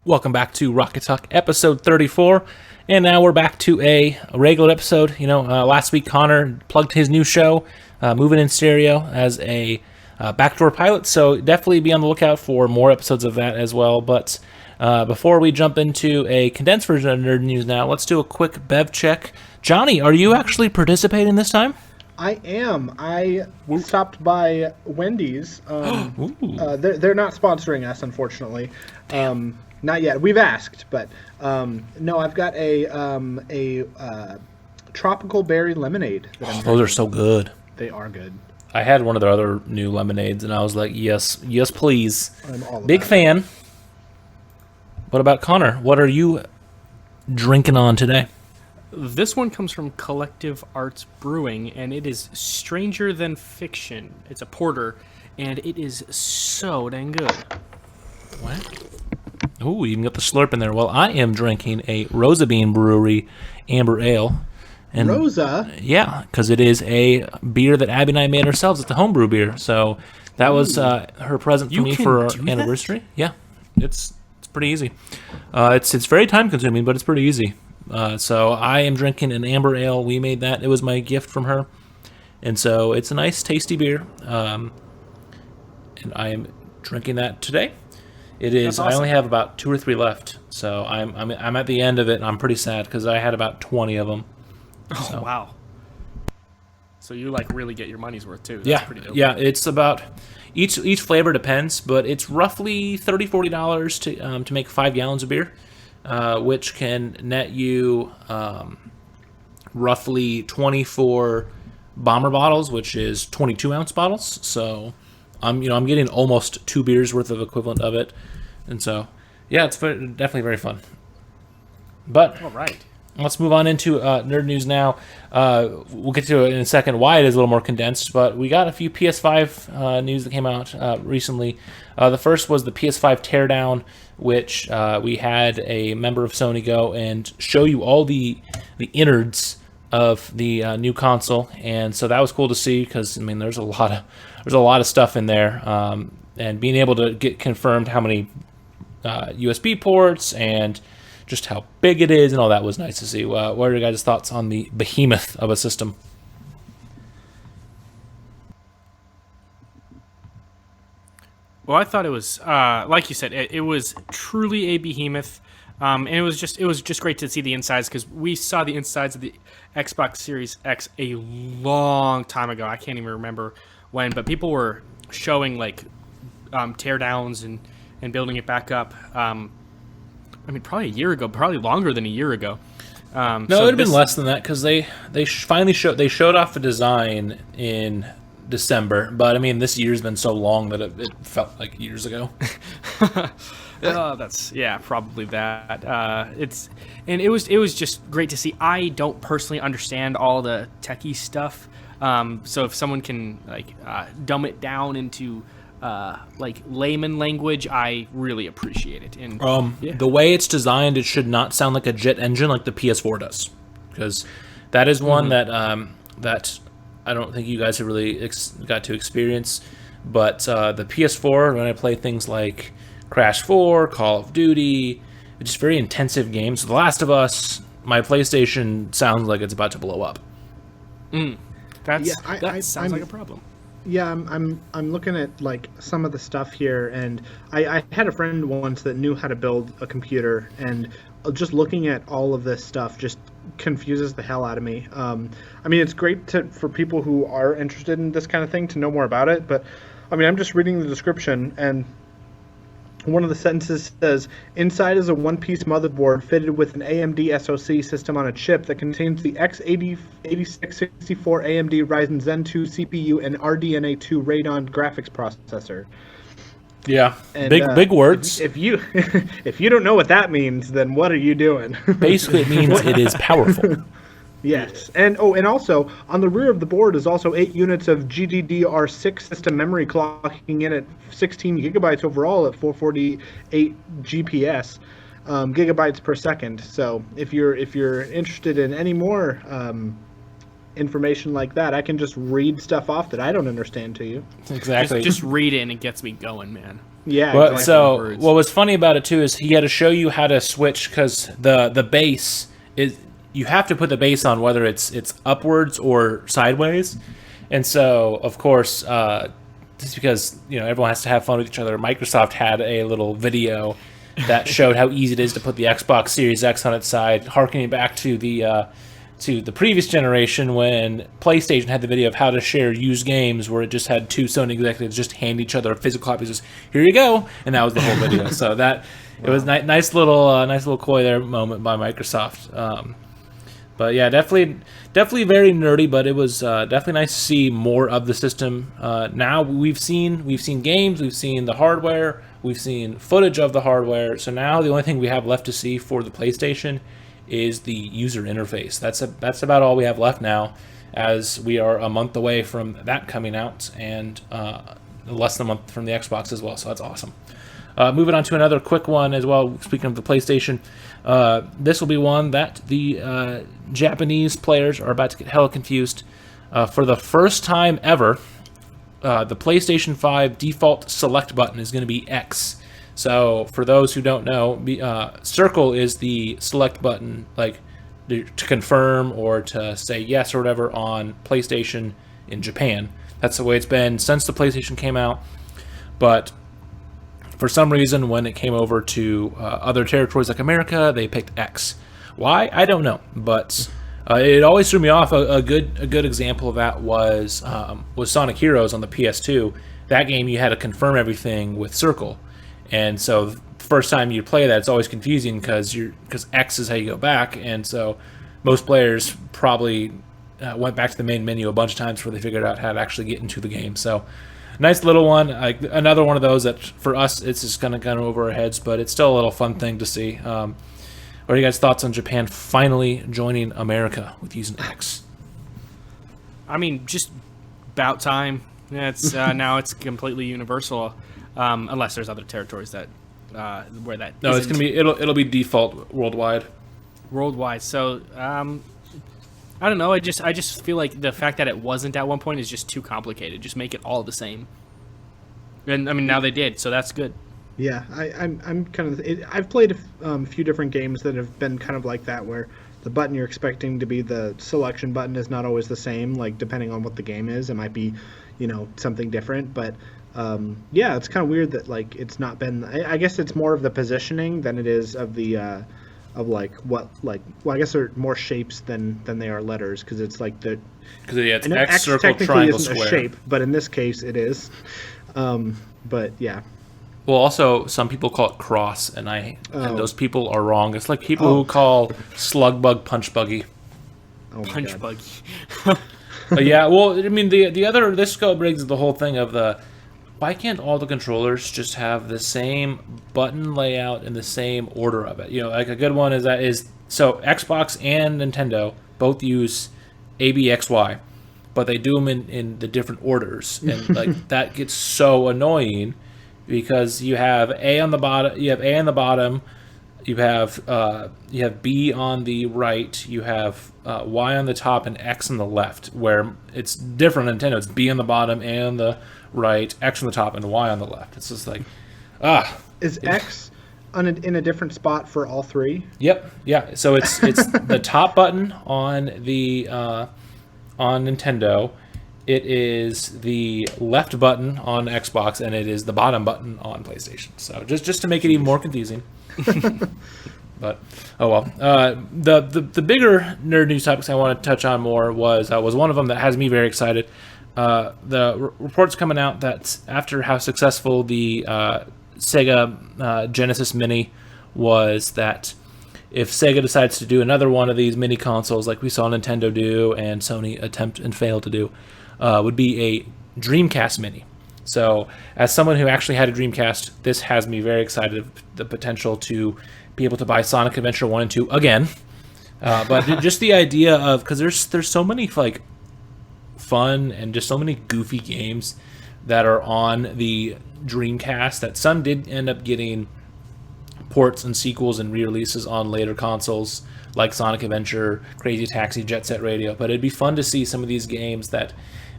Welcome back to Rocket Talk episode 34, and now we're back to a regular episode. Last week Connor plugged his new show, Moving in Stereo, as a backdoor pilot, so definitely be on the lookout for more episodes of that as well. But before we jump into a condensed version of Nerd News now, let's do a quick bev check. Johnny, are you actually participating this time? I am. I stopped by Wendy's. They're not sponsoring us, unfortunately. Not yet. We've asked, but no. I've got a tropical berry lemonade. Those are so good. They are good. I had one of their other new lemonades, and I was like, yes, please. I'm all Big fan. What about Connor? What are you drinking on today? This one comes from Collective Arts Brewing, and it is Stranger Than Fiction. It's a porter, and it is so dang good. What? Ooh, you even got the slurp in there. Well, I am drinking a Rosa Bean Brewery Amber Ale. And Rosa? Yeah, because it is a beer that Abby and I made ourselves. It's a homebrew beer. So that was her present for me for our anniversary. Yeah, it's pretty easy. It's very time consuming, but it's pretty easy. So I am drinking an amber ale. We made that. It was my gift from her. And so it's a nice, tasty beer. And I am drinking that today. It is. Awesome. I only have about 2 or 3 left. So I'm at the end of it, and I'm pretty sad because I had about 20 of them. Oh, wow. So you really get your money's worth too. That's pretty dope. Yeah, it's about each flavor depends, but it's roughly $30-$40 to make 5 gallons of beer. Which can net you roughly 24 bomber bottles, which is 22-ounce bottles. So I'm getting almost 2 beers worth of equivalent of it, and so yeah, it's definitely very fun. But all right, let's move on into nerd news now. We'll get to it in a second why it is a little more condensed, but we got a few PS5 news that came out recently. The first was the PS5 teardown, which we had a member of Sony go and show you all the innards of the new console, and so that was cool to see because there's a lot of stuff in there, and being able to get confirmed how many USB ports and just how big it is and all that was nice to see. What are your guys' thoughts on the behemoth of a system? Well, I thought it was, like you said, it was truly a behemoth, and it was just great to see the insides because we saw the insides of the Xbox Series X a long time ago. I can't even remember when, but people were showing teardowns and building it back up. Probably a year ago, probably longer than a year ago. No, it would have been less than that because they finally showed off a design in December, but this year's been so long that it felt like years ago. That's probably that. It was just great to see. I don't personally understand all the techie stuff, so if someone can dumb it down into layman language, I really appreciate it. And the way it's designed, it should not sound like a jet engine like the PS4 does, because that is one that I don't think you guys have really got to experience. But the PS4, when I play things like Crash 4, Call of Duty, it's just very intensive games. The Last of Us, my PlayStation sounds like it's about to blow up. That sounds like a problem. Yeah, I'm looking at some of the stuff here, and I had a friend once that knew how to build a computer, and just looking at all of this stuff just confuses the hell out of me. It's great for people who are interested in this kind of thing to know more about it, but I'm just reading the description, and one of the sentences says, inside is a one-piece motherboard fitted with an AMD SoC system on a chip that contains the x86-64 AMD Ryzen Zen 2 CPU and RDNA 2 Radeon graphics processor. Yeah, and, big words. If you don't know what that means, then what are you doing? Basically, it means it is powerful. Yes, and also on the rear of the board is also 8 units of GDDR6 system memory, clocking in at 16 gigabytes overall at 448 GPS, gigabytes per second. So if you're interested in any more information like that, I can just read stuff off that I don't understand to you. Exactly. Just read it and it gets me going, man. Yeah. But exactly. so words. what was funny about it too is he had to show you how to switch, because the base is, you have to put the base on whether it's upwards or sideways, and so of course just because everyone has to have fun with each other, Microsoft had a little video that showed how easy it is to put the Xbox Series X on its side, harkening back to the previous generation when PlayStation had the video of how to share used games, where it just had two Sony executives just hand each other physical copies. Just, here you go, and that was the whole video. So that it was nice little coy there moment by Microsoft. But yeah, definitely very nerdy. But it was definitely nice to see more of the system. Now we've seen games, we've seen the hardware, we've seen footage of the hardware. So now the only thing we have left to see for the PlayStation is the user interface. That's about all we have left now, as we are a month away from that coming out, and less than a month from the Xbox as well. So that's awesome. Moving on to another quick one as well. Speaking of the PlayStation, this will be one that the Japanese players are about to get hella confused. For the first time ever, the PlayStation 5 default select button is going to be X. So for those who don't know, circle is the select button, like to confirm or to say yes or whatever on PlayStation in Japan. That's the way it's been since the PlayStation came out. But for some reason, when it came over to other territories like America, they picked X. Why? I don't know. But it always threw me off. A good example of that was Sonic Heroes on the PS2. That game, you had to confirm everything with circle. And so the first time you play that, it's always confusing because X is how you go back. And so most players probably went back to the main menu a bunch of times before they figured out how to actually get into the game. So nice little one. Another one of those that for us, it's just kind of gone over our heads, but it's still a little fun thing to see. What are you guys' thoughts on Japan finally joining America with using X? I mean, just about time. It's now it's completely universal. Unless there's other territories that where that No, it's isn't gonna be it'll be default worldwide. So I don't know. I just feel like the fact that it wasn't at one point is just too complicated. Just make it all the same. And I mean, now they did, so that's good. Yeah, I'm kind of. I've played a few different games that have been kind of like that, where the button you're expecting to be the selection button is not always the same. Like depending on what the game is, it might be, something different. But yeah, it's kind of weird that like it's not been. I guess it's more of the positioning than it is of the of like what like. Well, I guess they're more shapes than they are letters, because it's like the. Because yeah, it's and X, circle, technically triangle, isn't square. a shape, but in this case it is. But yeah. Well, also some people call it cross, and those people are wrong. It's like people who call slug bug punch buggy. Oh my Punch God. buggy. But yeah, well, I mean the other this brings the whole thing of the why can't all the controllers just have the same button layout and the same order of it? Like a good one is so Xbox and Nintendo both use ABXY, but they do them in the different orders, and like that gets so annoying because you have A on the bottom, you have B on the right, you have Y on the top, and X on the left. Where it's different on Nintendo, it's B on the bottom and the right, X on the top, and Y on the left. It's just like, Is X in a different spot for all three? Yep, yeah. So it's the top button on the on Nintendo. It is the left button on Xbox, and it is the bottom button on PlayStation. So just to make it even more confusing. But oh well. The bigger nerd news topics I want to touch on more was one of them that has me very excited. The reports coming out that after how successful the Sega Genesis Mini was, that if Sega decides to do another one of these mini consoles like we saw Nintendo do and Sony attempt and fail to do, would be a Dreamcast Mini. So as someone who actually had a Dreamcast, this has me very excited, the potential to be able to buy Sonic Adventure 1 and 2 again. But just the idea of, because there's so many like fun and just so many goofy games that are on the Dreamcast that some did end up getting ports and sequels and re-releases on later consoles like Sonic Adventure, Crazy Taxi, Jet Set Radio. But it'd be fun to see some of these games that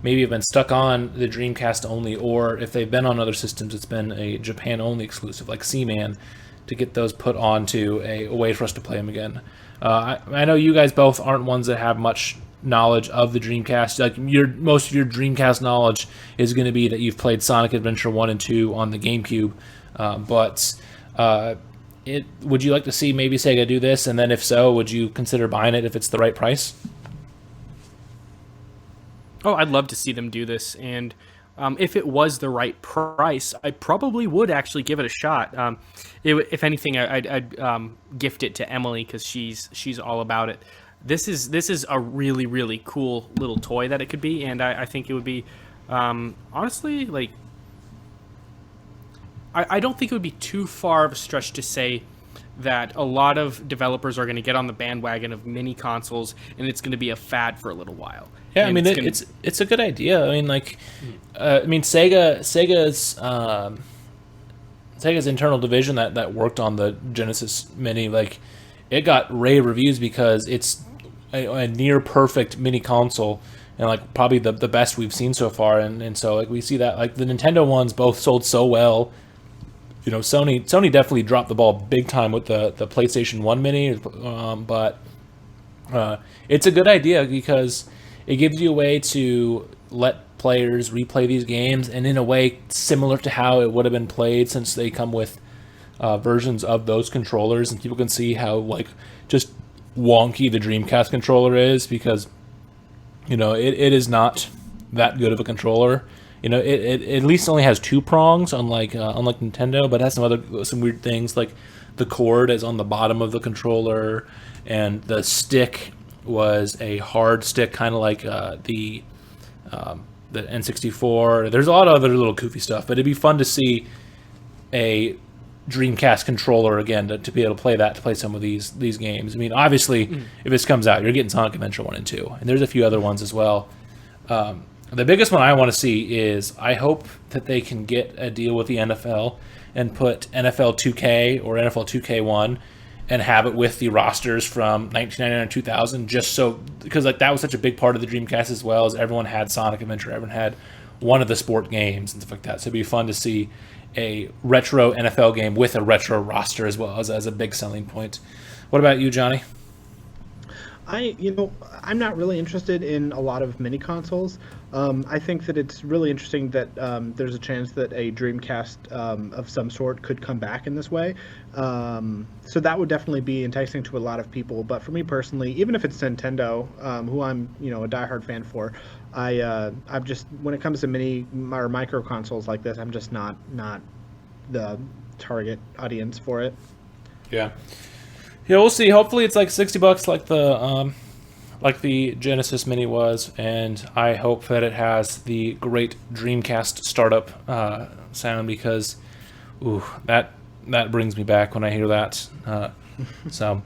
maybe have been stuck on the Dreamcast only, or if they've been on other systems, it's been a Japan only exclusive, like Seaman, to get those put onto a way for us to play them again. I know you guys both aren't ones that have much knowledge of the Dreamcast. Like most of your Dreamcast knowledge is going to be that you've played Sonic Adventure 1 and 2 on the GameCube, but would you like to see maybe Sega do this? And then if so, would you consider buying it if it's the right price? Oh, I'd love to see them do this, and if it was the right price, I probably would actually give it a shot. If anything, I'd gift it to Emily because she's all about it. This is a really, really cool little toy that it could be, and I think it would be honestly, like, I don't think it would be too far of a stretch to say that a lot of developers are going to get on the bandwagon of mini consoles, and it's going to be a fad for a little while. Yeah, and I mean it's a good idea. I mean, like, Sega's internal division that worked on the Genesis Mini, like, it got rave reviews because it's a near perfect mini console, and like probably the best we've seen so far. And so, like, we see that, like, the Nintendo ones both sold so well. You know, Sony definitely dropped the ball big time with the PlayStation 1 Mini, but it's a good idea because it gives you a way to let players replay these games, and in a way similar to how it would have been played, since they come with versions of those controllers, and people can see how, like, just wonky the Dreamcast controller is, because, you know, it is not that good of a controller. You know, it at least only has 2 prongs, unlike Nintendo, but it has some weird things, like the cord is on the bottom of the controller, and the stick was a hard stick, kind of like the N64. There's a lot of other little goofy stuff, but it'd be fun to see a Dreamcast controller again to be able to play some of these games. I mean, obviously, if this comes out, you're getting Sonic Adventure 1 and 2, and there's a few other ones as well. The biggest one I want to see is, I hope that they can get a deal with the NFL and put NFL 2K or NFL 2K1 and have it with the rosters from 1999 and 2000, just so, because, like, that was such a big part of the Dreamcast, as well as everyone had Sonic Adventure, everyone had one of the sport games and stuff like that. So it'd be fun to see a retro NFL game with a retro roster as well as a big selling point. What about you, Johnny? I'm not really interested in a lot of mini consoles. I think that it's really interesting that there's a chance that a Dreamcast of some sort could come back in this way. So that would definitely be enticing to a lot of people. But for me personally, even if it's Nintendo, who I'm a diehard fan for, I'm just, when it comes to mini or micro consoles like this, I'm just not the target audience for it. Yeah. Yeah, we'll see. Hopefully it's like $60 like the Genesis Mini was, and I hope that it has the great Dreamcast startup sound, because that brings me back when I hear that. So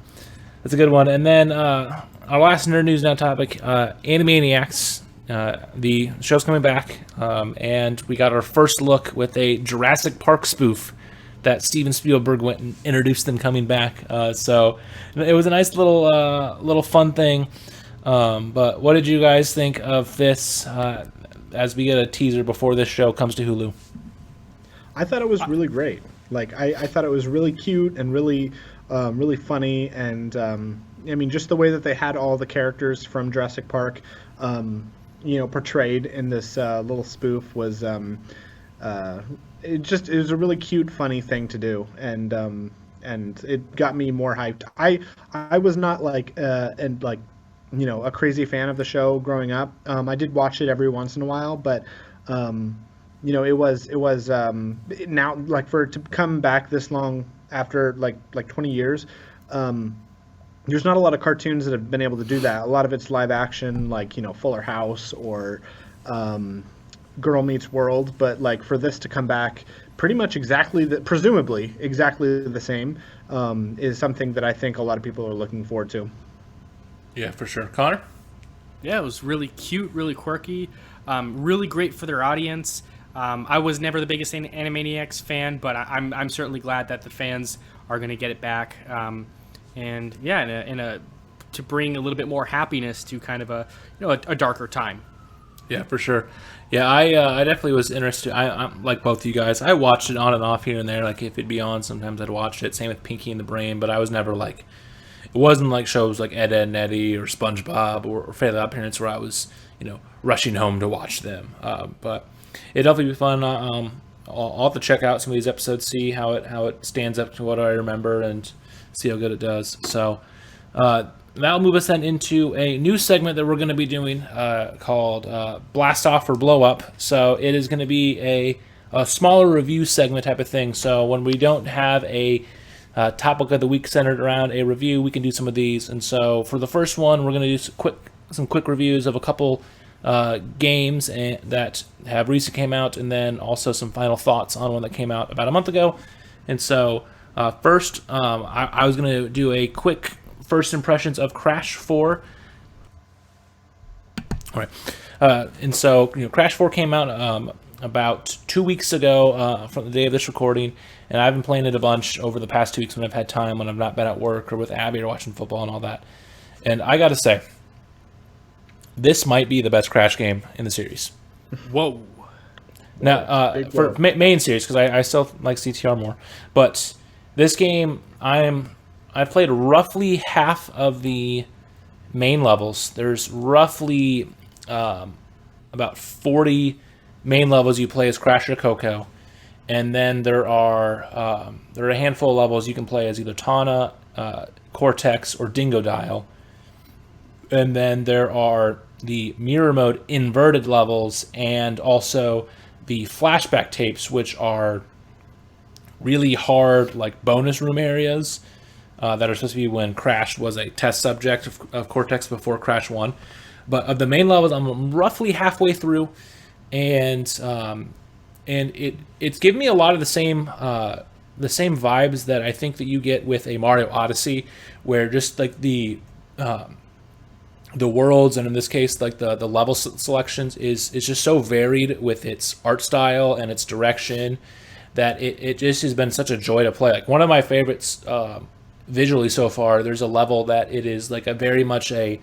that's a good one. And then our last Nerd News Now topic, Animaniacs. The show's coming back, and we got our first look with a Jurassic Park spoof that Steven Spielberg went and introduced them coming back. So it was a nice little fun thing. But what did you guys think of this as we get a teaser before this show comes to Hulu? I thought it was really great. Like, I thought it was really cute and really funny. And, I mean, just the way that they had all the characters from Jurassic Park, portrayed in this little spoof was... it was a really cute, funny thing to do, and it got me more hyped. I was not a crazy fan of the show growing up. I did watch it every once in a while, but it was now, like, for it to come back this long after like 20 years. There's not a lot of cartoons that have been able to do that. A lot of it's live action, like Fuller House or Girl Meets World, but like for this to come back pretty much presumably exactly the same, is something that I think a lot of people are looking forward to. Yeah, for sure. Connor? Yeah, it was really cute, really quirky, really great for their audience. I was never the biggest Animaniacs fan, but I'm certainly glad that the fans are going to get it back. And yeah, to bring a little bit more happiness to kind of a darker time. Yeah, for sure. Yeah, I definitely was interested. I'm like both of you guys. I watched it on and off here and there. Like if it'd be on, sometimes I'd watch it. Same with Pinky and the Brain, but I was never like. It wasn't like shows like Ed, Edd and Eddy or SpongeBob or Fairly Odd Parents where I was, rushing home to watch them. But it'd definitely be fun. I'll have to check out some of these episodes, see how it stands up to what I remember, and see how good it does. So that'll move us then into a new segment that we're going to be doing called Blast Off or Blow Up. So it is going to be a smaller review segment type of thing. So when we don't have a topic of the week centered around a review, we can do some of these. And so for the first one, we're going to do some quick reviews of a couple games that have recently came out, and then also some final thoughts on one that came out about a month ago. And so first, I was going to do a quick first impressions of Crash 4. All right. And so, Crash 4 came out about 2 weeks ago from the day of this recording, and I've been playing it a bunch over the past 2 weeks when I've had time, when I've not been at work or with Abby or watching football and all that. And I got to say, this might be the best Crash game in the series. Whoa. Now, for main series, because I still like CTR more, but this game, I've played roughly half of the main levels. There's roughly about 40 main levels you play as Crash or Coco, and then there are a handful of levels you can play as either Tawna, Cortex, or Dingodile. And then there are the mirror mode inverted levels, and also the flashback tapes, which are really hard, like bonus room areas that are supposed to be when Crash was a test subject of Cortex before Crash 1. But of the main levels, I'm roughly halfway through, and it's given me a lot of the same vibes that I think that you get with a Mario Odyssey, where just like the worlds, and in this case like the level selections is just so varied with its art style and its direction that it just has been such a joy to play. Like one of my favorites visually so far, there's a level that it is like a very much a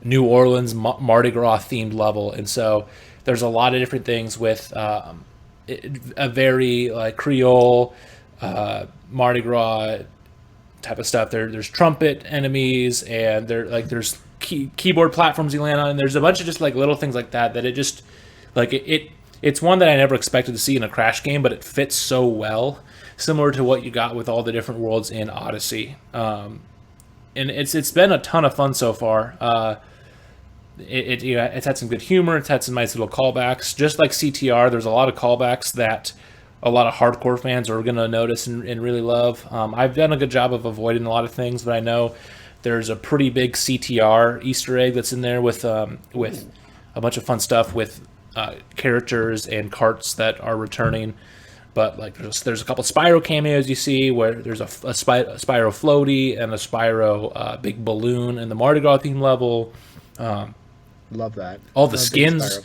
New Orleans Mardi Gras themed level, and so there's a lot of different things with a very like Creole Mardi Gras type of stuff. There's trumpet enemies, and there's keyboard platforms you land on, and there's a bunch of just like little things like that it just like it's one that I never expected to see in a Crash game, but it fits so well, similar to what you got with all the different worlds in Odyssey. And it's been a ton of fun so far. It's had some good humor. It's had some nice little callbacks. Just like CTR, there's a lot of callbacks that a lot of hardcore fans are going to notice and really love. I've done a good job of avoiding a lot of things, but I know there's a pretty big CTR Easter egg that's in there with a bunch of fun stuff with characters and carts that are returning. But like there's a couple Spyro cameos you see, where there's a Spyro floaty and a Spyro big balloon in the Mardi Gras theme level. Love that. All the skins,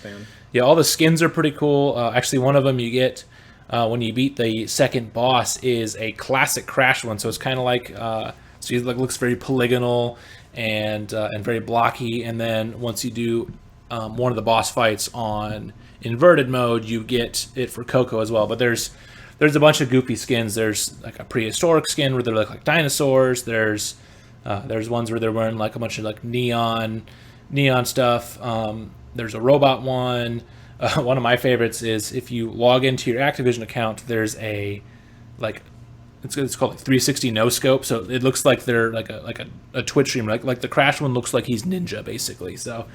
yeah, all the skins are pretty cool. Actually, one of them you get when you beat the second boss is a classic Crash one, so it's kind of like so it looks very polygonal and very blocky. And then once you do one of the boss fights on inverted mode, you get it for Coco as well. But there's a bunch of goofy skins. There's like a prehistoric skin where they look like dinosaurs. There's ones where they're wearing like a bunch of like neon stuff. There's a robot one. One of my favorites is if you log into your Activision account, there's a like it's called like 360 no scope, so it looks like they're like a Twitch stream, like the Crash one looks like he's Ninja basically. So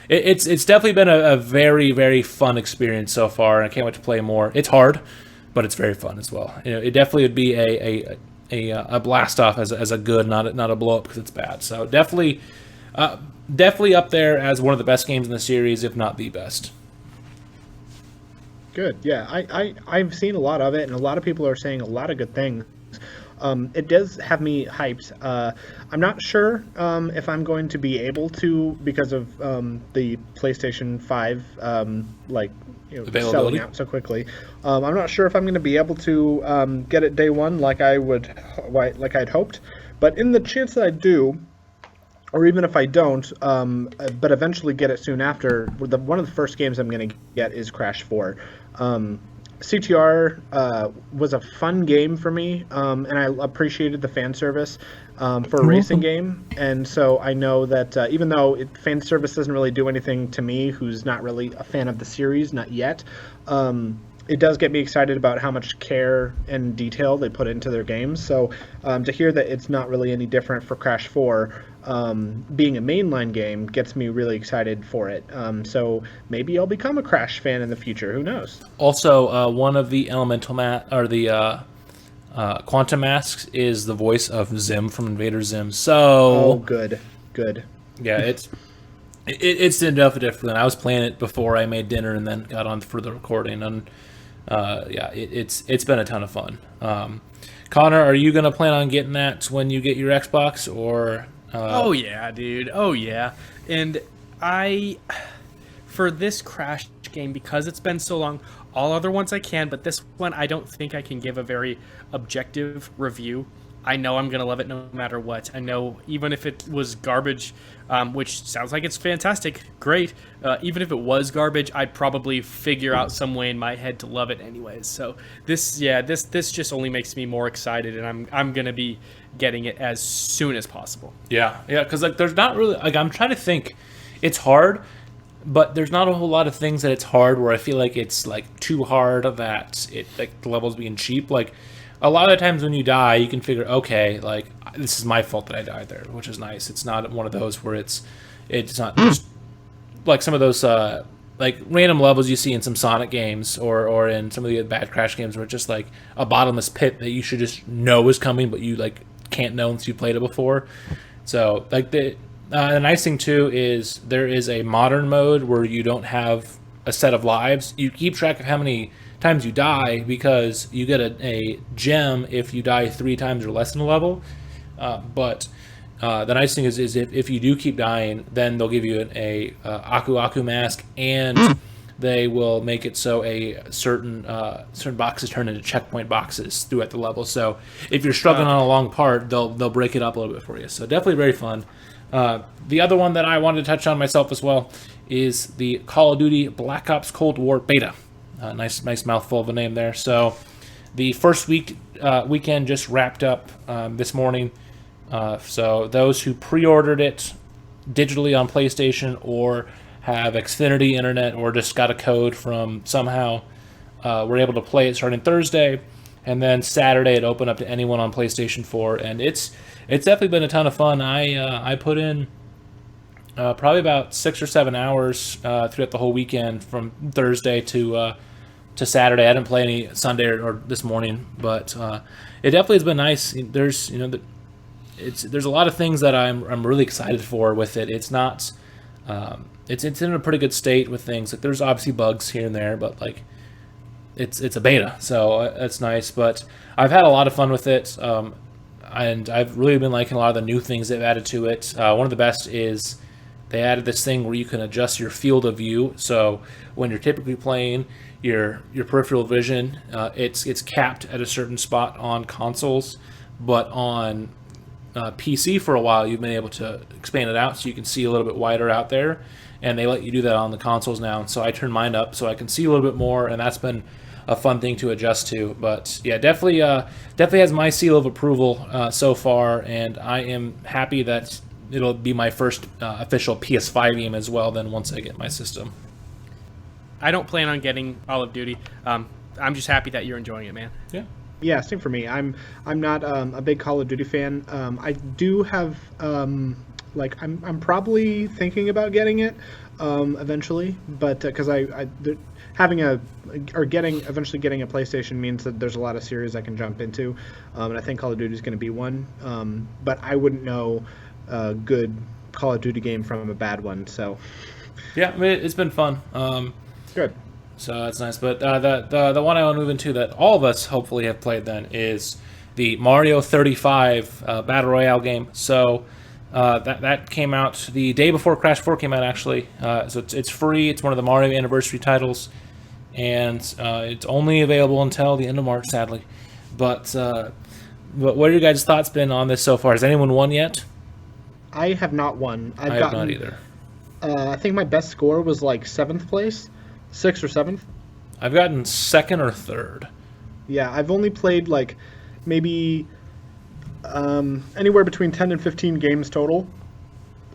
it's definitely been a very, very fun experience so far, and I can't wait to play more. It's hard, but it's very fun as well. It definitely would be a blast off as a good, not a blow up because it's bad. So definitely up there as one of the best games in the series, if not the best. Good. Yeah, I've seen a lot of it, and a lot of people are saying a lot of good things. It does have me hyped. I'm not sure if I'm going to be able to, because of the PlayStation 5 selling out so quickly. I'm not sure if I'm going to be able to get it day one like I'd hoped. But in the chance that I do, or even if I don't, but eventually get it soon after. One of the first games I'm going to get is Crash 4. CTR was a fun game for me, and I appreciated the fan service for a racing game. And so I know that even though fan service doesn't really do anything to me, who's not really a fan of the series, not yet, it does get me excited about how much care and detail they put into their games. So to hear that it's not really any different for Crash 4, being a mainline game, gets me really excited for it. So maybe I'll become a Crash fan in the future. Who knows? Also, one of the quantum masks is the voice of Zim from Invader Zim. So good. Yeah, it's enough different. I was playing it before I made dinner and then got on for the recording, and it's been a ton of fun. Connor, are you gonna plan on getting that when you get your Xbox, or? Oh yeah, dude. Oh yeah. And for this Crash game, because it's been so long, all other ones I can, but this one I don't think I can give a very objective review. I know I'm going to love it no matter what. I know even if it was garbage, which sounds like it's fantastic, great. Even if it was garbage, I'd probably figure out some way in my head to love it anyways. So this just only makes me more excited, and I'm going to be getting it as soon as possible. Yeah, because there's not really I'm trying to think. It's hard, but there's not a whole lot of things that it's hard where I feel like it's too hard that the level's being cheap. A lot of times when you die, you can figure, okay, this is my fault that I died there, which is nice. It's not one of those where it's not just like some of those random levels you see in some Sonic games or in some of the bad Crash games where it's just a bottomless pit that you should just know is coming, but you can't know unless you played it before. So the nice thing too is there is a modern mode where you don't have a set of lives. You keep track of how many times you die because you get a gem if you die 3 times or less in a level. But the nice thing is if you do keep dying, then they'll give you a Aku Aku mask, and they will make it so a certain boxes turn into checkpoint boxes throughout the level. So if you're struggling on a long part, they'll break it up a little bit for you. So definitely very fun. The other one that I wanted to touch on myself as well is the Call of Duty Black Ops Cold War beta. Nice mouthful of a name there. So the first weekend just wrapped up this morning. So those who pre-ordered it digitally on PlayStation or have Xfinity Internet or just got a code from somehow were able to play it starting Thursday. And then Saturday it opened up to anyone on PlayStation 4. And it's definitely been a ton of fun. I put in probably about 6 or 7 hours throughout the whole weekend from Thursday to Saturday. I didn't play any Sunday or this morning, but it definitely has been nice. There's there's a lot of things that I'm really excited for with it. It's not it's in a pretty good state with things. There's obviously bugs here and there, but it's a beta, so that's nice. But I've had a lot of fun with it, and I've really been liking a lot of the new things they've added to it. One of the best is they added this thing where you can adjust your field of view. So when you're typically playing, your peripheral vision, it's capped at a certain spot on consoles, but on PC for a while you've been able to expand it out so you can see a little bit wider out there, and they let you do that on the consoles now. So I turned mine up so I can see a little bit more, and that's been a fun thing to adjust to. But yeah, definitely has my seal of approval so far, and I am happy that it'll be my first official PS5 game as well then once I get my system. I don't plan on getting Call of Duty. I'm just happy that you're enjoying it, man. Yeah, same for me. I'm not a big Call of Duty fan. I do have I'm probably thinking about getting it eventually, but because eventually getting a PlayStation means that there's a lot of series I can jump into, and I think Call of Duty is going to be one. But I wouldn't know a good Call of Duty game from a bad one. So yeah, I mean, it's been fun. Good. So that's nice. But the one I want to move into that all of us hopefully have played then is the Mario 35 Battle Royale game. So that came out the day before Crash 4 came out, actually. So it's free. It's one of the Mario anniversary titles. And it's only available until the end of March, sadly. But what are your guys' thoughts been on this so far? Has anyone won yet? I have not won. I have not either. I think my best score was like 7th place, 6th or 7th. I've gotten 2nd or 3rd. Yeah, I've only played like maybe anywhere between 10 and 15 games total.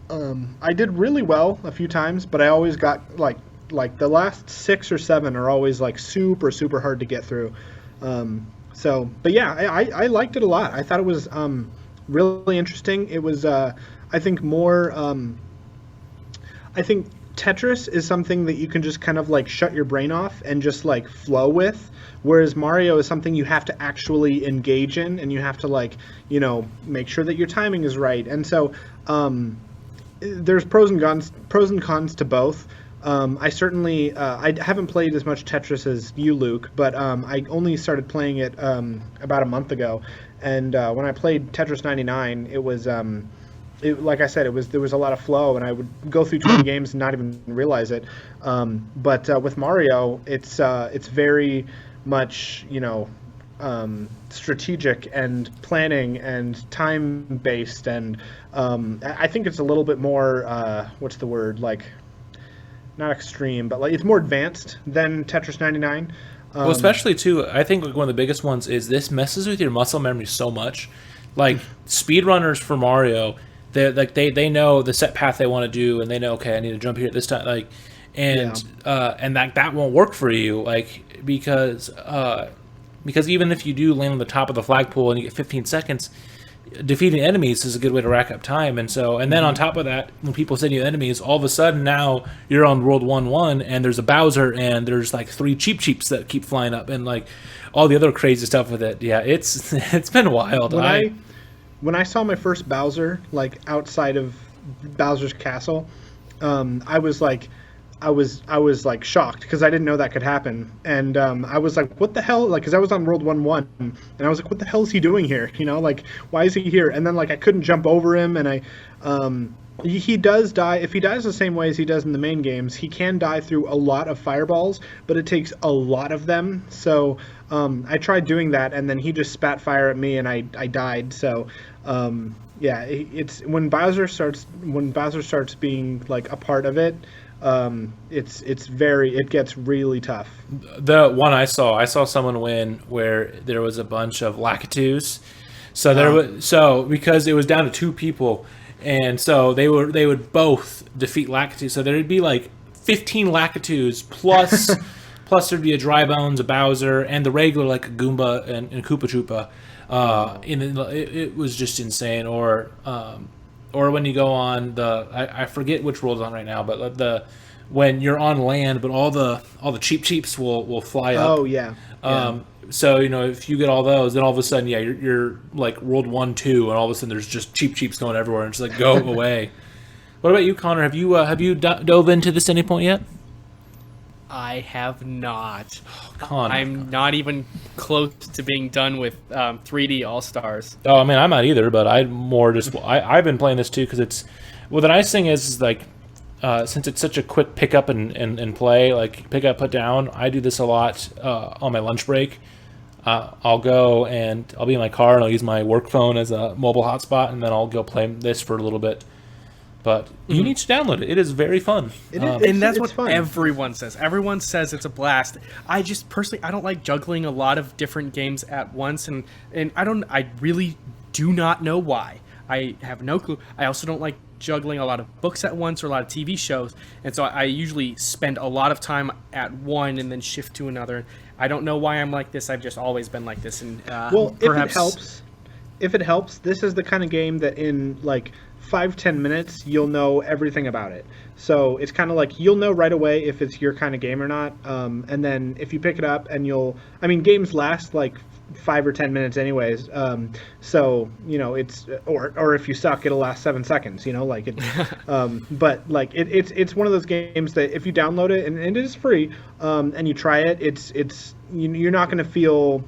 I did really well a few times, but I always got like the last 6 or 7 are always like super super hard to get through. But yeah, I liked it a lot. I thought it was really interesting. It was I think more. I think Tetris is something that you can just kind of like shut your brain off and just like flow with, whereas Mario is something you have to actually engage in, and you have to like, you know, make sure that your timing is right. And so there's pros and cons to both. I certainly I haven't played as much Tetris as you, Luke, but I only started playing it about a month ago, and when I played Tetris 99, it was like I said, there was a lot of flow, and I would go through 20 games and not even realize it. But with Mario, it's very much, you know, strategic and planning and time based, and I think it's a little bit more what's the word, like, not extreme, but like it's more advanced than Tetris 99. Well, especially too, I think like one of the biggest ones is this messes with your muscle memory so much. Like speedrunners for Mario, they know the set path they want to do, and they know, okay, I need to jump here at this time, like, and that won't work for you, like, because even if you do land on the top of the flagpole and you get 15 seconds, defeating enemies is a good way to rack up time. And then on top of that, when people send you enemies, all of a sudden now you're on World 1-1 and there's a Bowser and there's like 3 cheeps that keep flying up and like all the other crazy stuff with it. Yeah, it's been wild. When I saw my first Bowser, like outside of Bowser's castle, I was like shocked because I didn't know that could happen, and I was like, what the hell, like, because I was on World 1-1, and I was like, what the hell is he doing here, you know, like, why is he here? And then like I couldn't jump over him, and he does die. If he dies the same way as he does in the main games, he can die through a lot of fireballs, but it takes a lot of them. So I tried doing that, and then he just spat fire at me, and I died. So yeah, it's when Bowser starts being like a part of it, it gets really tough. The one I saw someone win where there was a bunch of Lakitus. So because it was down to 2 people, and so they would both defeat Lakitu. So there'd be like 15 Lakitus plus there'd be a Dry Bones, a Bowser, and the regular like a Goomba and Koopa Troopa. It was just insane. Or when you go on I forget which world it's on right now, but when you're on land, but all the cheeps will fly up. Oh yeah. So you know, if you get all those, then all of a sudden, yeah, you're like World 1-2, and all of a sudden there's just cheeps going everywhere, and just like go away. What about you, Connor? Have you dove into this at any point yet? I have not. Connor, I'm not even close to being done with 3D All Stars. Oh, I mean, I'm not either, but I've been playing this too because it's. Well, the nice thing is like. Since it's such a quick pick up and play, like pick up, put down, I do this a lot on my lunch break. I'll go and I'll be in my car and I'll use my work phone as a mobile hotspot, and then I'll go play this for a little bit. But you need to download it. It is very fun. And that's what fun. Everyone says. Everyone says it's a blast. I just personally, I don't like juggling a lot of different games at once, and I really do not know why. I have no clue. I also don't like juggling a lot of books at once or a lot of TV shows, and so I usually spend a lot of time at one and then shift to another. I don't know why I'm like this. I've just always been like this. And well, perhaps if it helps, this is the kind of game that in like 5-10 minutes you'll know everything about it. So it's kind of like you'll know right away if it's your kind of game or not. And then if you pick it up and games last like 5 or 10 minutes anyways, so you know it's or if you suck it'll last 7 seconds, you know, like it but like it's one of those games that if you download it and it is free, and you try it, it's you're not going to feel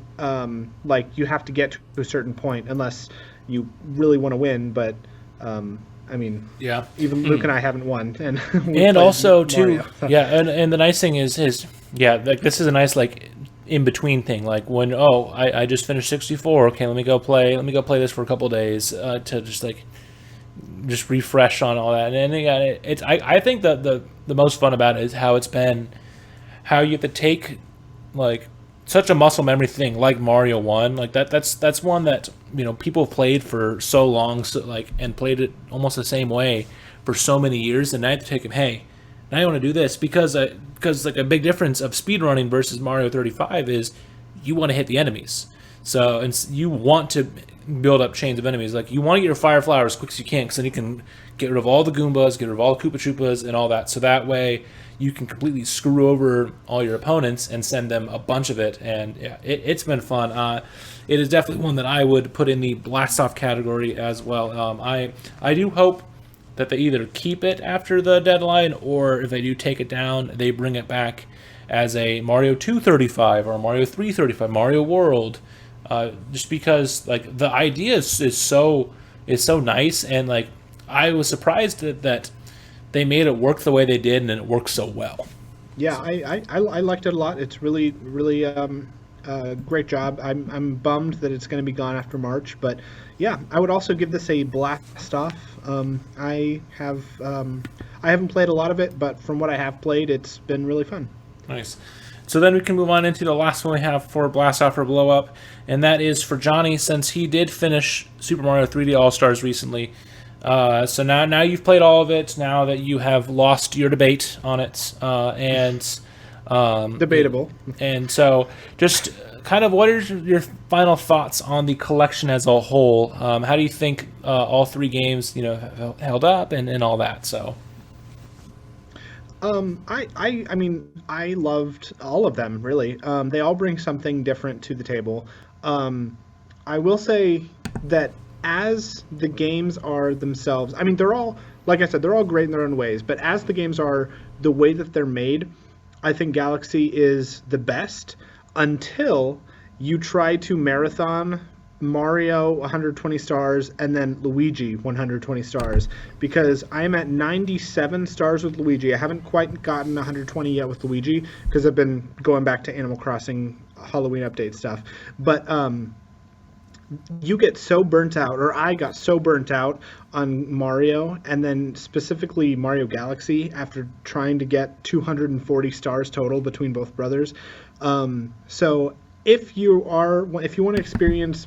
like you have to get to a certain point unless you really want to win. But I mean, yeah, even Luke and I haven't won, and also Mario, too, so. Yeah, and the nice thing is yeah, like this is a nice like in between thing, like when I just finished 64, okay, let me go play this for a couple of days to just like just refresh on all that. And again, I think that the most fun about it is how it's been, how you have to take like such a muscle memory thing like Mario 1, like that's one that people played for so long, so like, and played it almost the same way for so many years, and now I have to take them, hey, now I want to do this because like a big difference of speedrunning versus Mario 35 is you want to hit the enemies. So, and you want to build up chains of enemies. Like, you want to get your fire flower as quick as you can, because then you can get rid of all the Goombas, get rid of all the Koopa Troopas, and all that. So that way, you can completely screw over all your opponents and send them a bunch of it. And yeah, it's been fun. It is definitely one that I would put in the blast off category as well. I do hope that they either keep it after the deadline, or if they do take it down, they bring it back as a Mario 235 or Mario 335, Mario World. Just because like the idea is so nice, and like I was surprised that they made it work the way they did, and it works so well. Yeah, I liked it a lot. It's really great job. I'm bummed that it's going to be gone after March, but yeah, I would also give this a blast off. I haven't played a lot of it, but from what I have played, it's been really fun. Nice. So then we can move on into the last one we have for Blast Off or Blow Up, and that is for Johnny, since he did finish Super Mario 3D All-Stars recently. So now you've played all of it, now that you have lost your debate on it, and debatable. And so just kind of what are your final thoughts on the collection as a whole? How do you think all three games held up and all that? So I mean, I loved all of them, really. They all bring something different to the table. I will say that as the games are themselves, I mean, they're all, like I said, they're all great in their own ways, but as the games are, the way that they're made, I think Galaxy is the best until you try to marathon Mario 120 stars and then Luigi 120 stars, because I'm at 97 stars with Luigi. I haven't quite gotten 120 yet with Luigi because I've been going back to Animal Crossing Halloween update stuff, but you get so burnt out, or I got so burnt out on Mario, and then specifically Mario Galaxy after trying to get 240 stars total between both brothers. So if you want to experience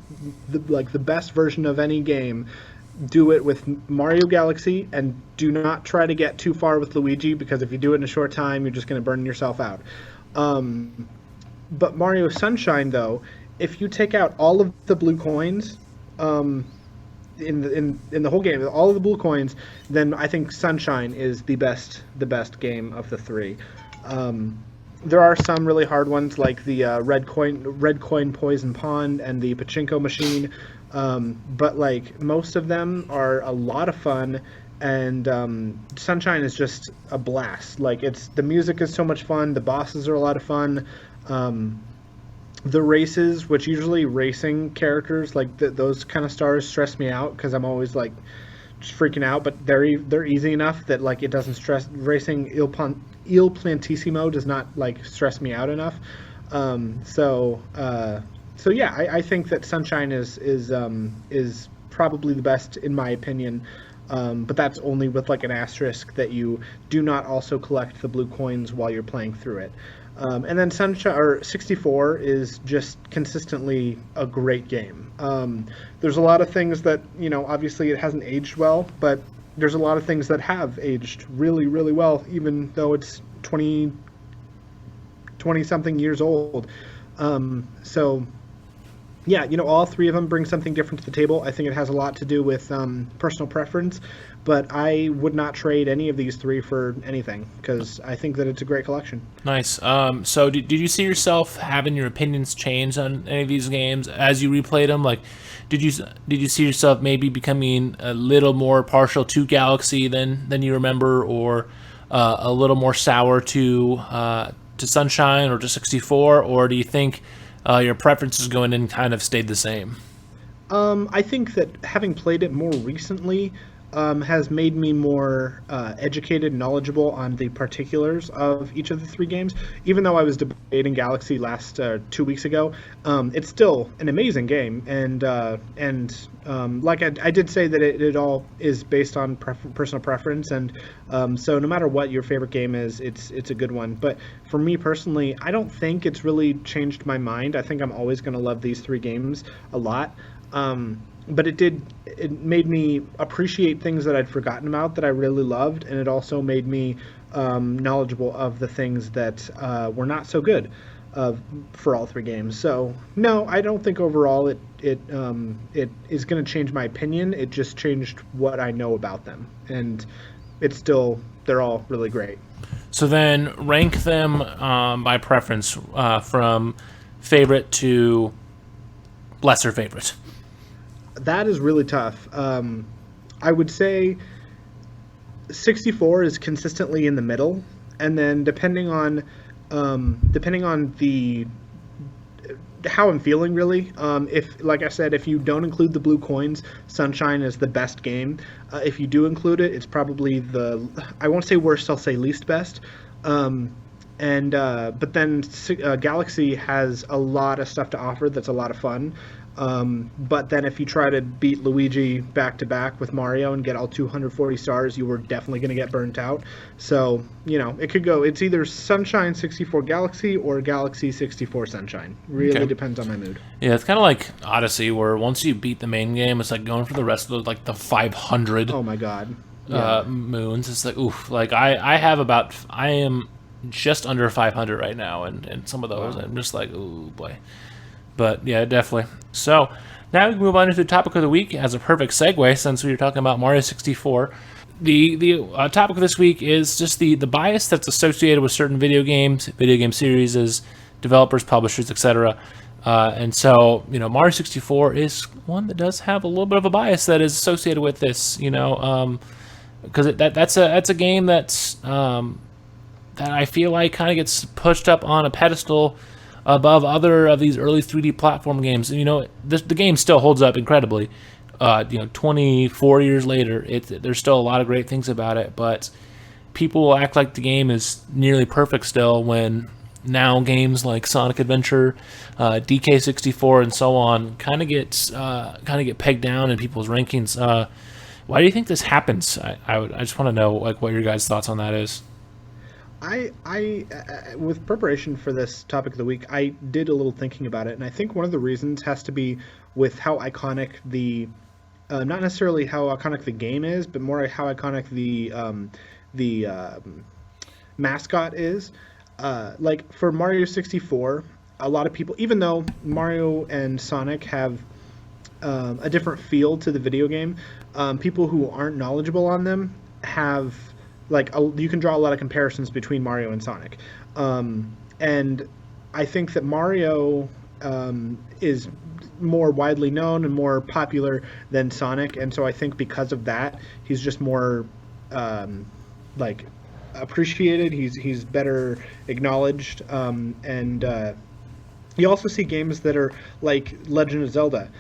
the best version of any game, do it with Mario Galaxy, and do not try to get too far with Luigi, because if you do it in a short time, you're just going to burn yourself out. But Mario Sunshine, though, if you take out all of the blue coins in the whole game, all of the blue coins, then I think Sunshine is the best game of the three. There are some really hard ones, like the red coin poison pond and the pachinko machine, but like most of them are a lot of fun. And Sunshine is just a blast. Like, the music is so much fun. The bosses are a lot of fun. The races, which usually racing characters, like those kind of stars, stress me out because I'm always like just freaking out. But they're easy enough that like it doesn't stress. Racing Il Plantissimo does not like stress me out enough. So yeah, I think that Sunshine is probably the best in my opinion. But that's only with like an asterisk that you do not also collect the blue coins while you're playing through it. And then Sunshine, or 64, is just consistently a great game. There's a lot of things that, obviously it hasn't aged well, but there's a lot of things that have aged really, really well, even though it's 20-something years old. So, yeah, all three of them bring something different to the table. I think it has a lot to do with personal preference, but I would not trade any of these three for anything, because I think that it's a great collection. Nice. So did you see yourself having your opinions change on any of these games as you replayed them? Like, did you see yourself maybe becoming a little more partial to Galaxy than you remember, or a little more sour to Sunshine or to 64, or do you think your preferences going in kind of stayed the same? I think that having played it more recently, has made me more educated and knowledgeable on the particulars of each of the three games. Even though I was debating Galaxy last 2 weeks ago, it's still an amazing game, and like I did say that it all is based on personal preference, and so no matter what your favorite game is, it's a good one. But for me personally, I don't think it's really changed my mind. I think I'm always going to love these three games a lot. But it made me appreciate things that I'd forgotten about that I really loved, and it also made me knowledgeable of the things that were not so good for all three games. So no, I don't think overall it is going to change my opinion. It just changed what I know about them, and they're all really great. So then rank them by preference from favorite to lesser favorite. That is really tough. I would say 64 is consistently in the middle, and then depending on the how I'm feeling, really. If, like I said, if you don't include the blue coins, Sunshine is the best game. If you do include it, it's probably I won't say worst, I'll say least best. But then Galaxy has a lot of stuff to offer that's a lot of fun. But then if you try to beat Luigi back to back with Mario and get all 240 stars, you were definitely going to get burnt out. So, it could go, it's either Sunshine 64 Galaxy or Galaxy 64 Sunshine. Really depends on my mood. Yeah, it's kind of like Odyssey, where once you beat the main game, it's like going for the rest of the 500 oh my god moons. It's like, oof, like I am just under 500 right now, and some of those I'm just like, ooh boy. But yeah, definitely. So now we can move on into the topic of the week as a perfect segue, since we were talking about Mario 64. The topic of this week is just the bias that's associated with certain video game series, developers, publishers, etc. And so, Mario 64 is one that does have a little bit of a bias that is associated with this, because that's a game that I feel like kind of gets pushed up on a pedestal above other of these early 3D platform games. The game still holds up incredibly. 24 years later, there's still a lot of great things about it, but people will act like the game is nearly perfect still, when now games like Sonic Adventure, DK64, and so on kind of get pegged down in people's rankings. Why do you think this happens? I just want to know what your guys' thoughts on that is. I with preparation for this topic of the week, I did a little thinking about it, and I think one of the reasons has to be with how iconic not necessarily how iconic the game is, but more how iconic the mascot is. Like for Mario 64, a lot of people, even though Mario and Sonic have a different feel to the video game, people who aren't knowledgeable on them have. You can draw a lot of comparisons between Mario and Sonic. And I think that Mario is more widely known and more popular than Sonic, and so I think because of that, he's just more appreciated. He's better acknowledged, and you also see games that are like Legend of Zelda.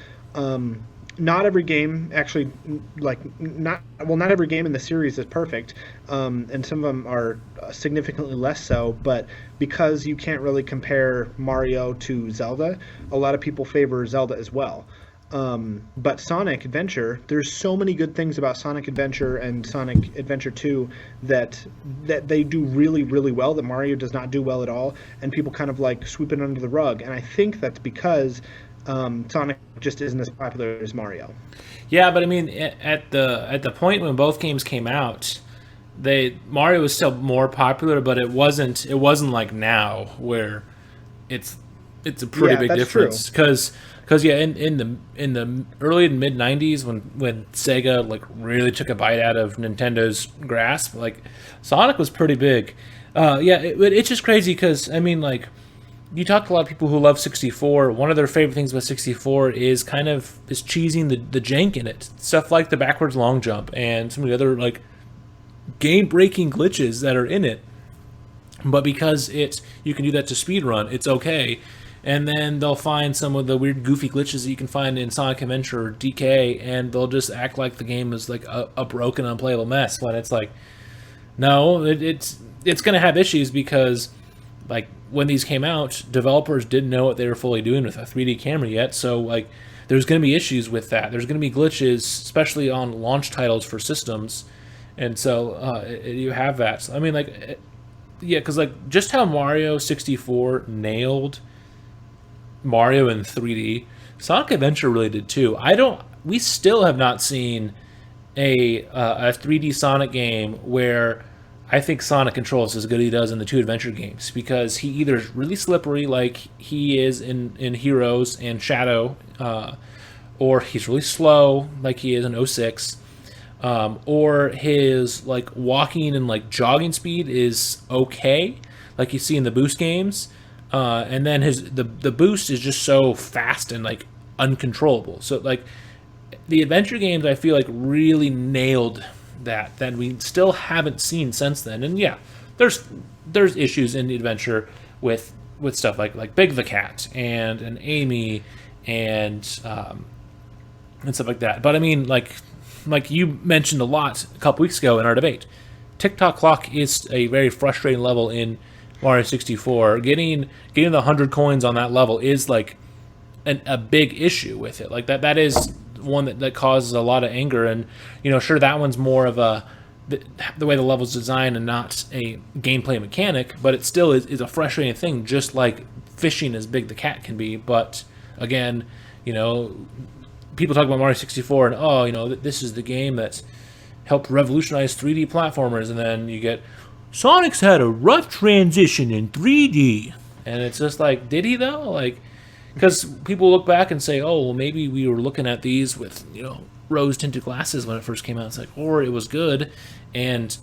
Not every game actually, not every game in the series is perfect, and some of them are significantly less so, but because you can't really compare Mario to Zelda, a lot of people favor Zelda as well. But Sonic Adventure, there's so many good things about Sonic Adventure and Sonic Adventure 2 that they do really, really well, that Mario does not do well at all, and people kind of sweep it under the rug, and I think that's because Sonic just isn't as popular as Mario. Yeah, but I mean, at the point when both games came out, Mario was still more popular, but it wasn't like now where it's a pretty big difference. Because in the early and mid 90s when Sega really took a bite out of Nintendo's grasp, Sonic was pretty big. It's just crazy because I mean you talk to a lot of people who love 64. One of their favorite things about 64 is kind of is cheesing the jank in it. Stuff like the backwards long jump and some of the other game-breaking glitches that are in it. But because you can do that to speedrun, it's okay. and then they'll find some of the weird goofy glitches that you can find in Sonic Adventure or DK, and they'll just act like the game is like a broken, unplayable mess, when it's like, no, it's going to have issues because, like, when these came out, developers didn't know what they were fully doing with a 3D camera yet, so, like, there's going to be issues with that. There's going to be glitches, especially on launch titles for systems, and so you have that. I mean, like, yeah, because, like, just how Mario 64 nailed Mario in 3D, Sonic Adventure really did too. We still have not seen a 3D Sonic game where I think Sonic controls as good as he does in the two adventure games, because he either is really slippery like he is in Heroes and Shadow, or he's really slow like he is in 06, or his like walking and like jogging speed is okay, like you see in the Boost games. And then the boost is just so fast and like uncontrollable. So like the adventure games, I feel like really nailed that we still haven't seen since then. And yeah, there's issues in the adventure with stuff like Big the Cat and Amy and stuff like that. But I mean, like you mentioned a lot a couple weeks ago in our debate, TikTok clock is a very frustrating level in Mario 64. Getting the 100 coins on that level is like a big issue with it. Like that is one that causes a lot of anger. And sure, that one's more of the way the level's designed and not a gameplay mechanic, but it still is a frustrating thing, just like fishing as Big the Cat can be. But again, people talk about Mario 64 and this is the game that's helped revolutionize 3D platformers, and then you get Sonic's had a rough transition in 3D. And it's just like, did he though? Like, because people look back and say, oh, well, maybe we were looking at these with, rose-tinted glasses when it first came out. It's like, or it was good, and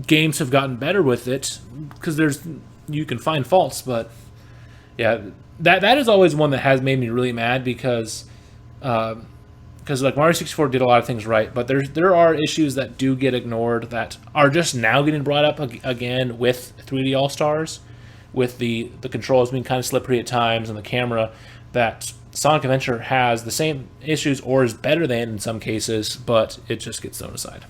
games have gotten better with it, because you can find faults, but yeah, that is always one that has made me really mad, because like Mario 64 did a lot of things right, but there are issues that do get ignored that are just now getting brought up again with 3D All-Stars, with the controls being kind of slippery at times and the camera, that Sonic Adventure has the same issues or is better than in some cases, but it just gets thrown aside.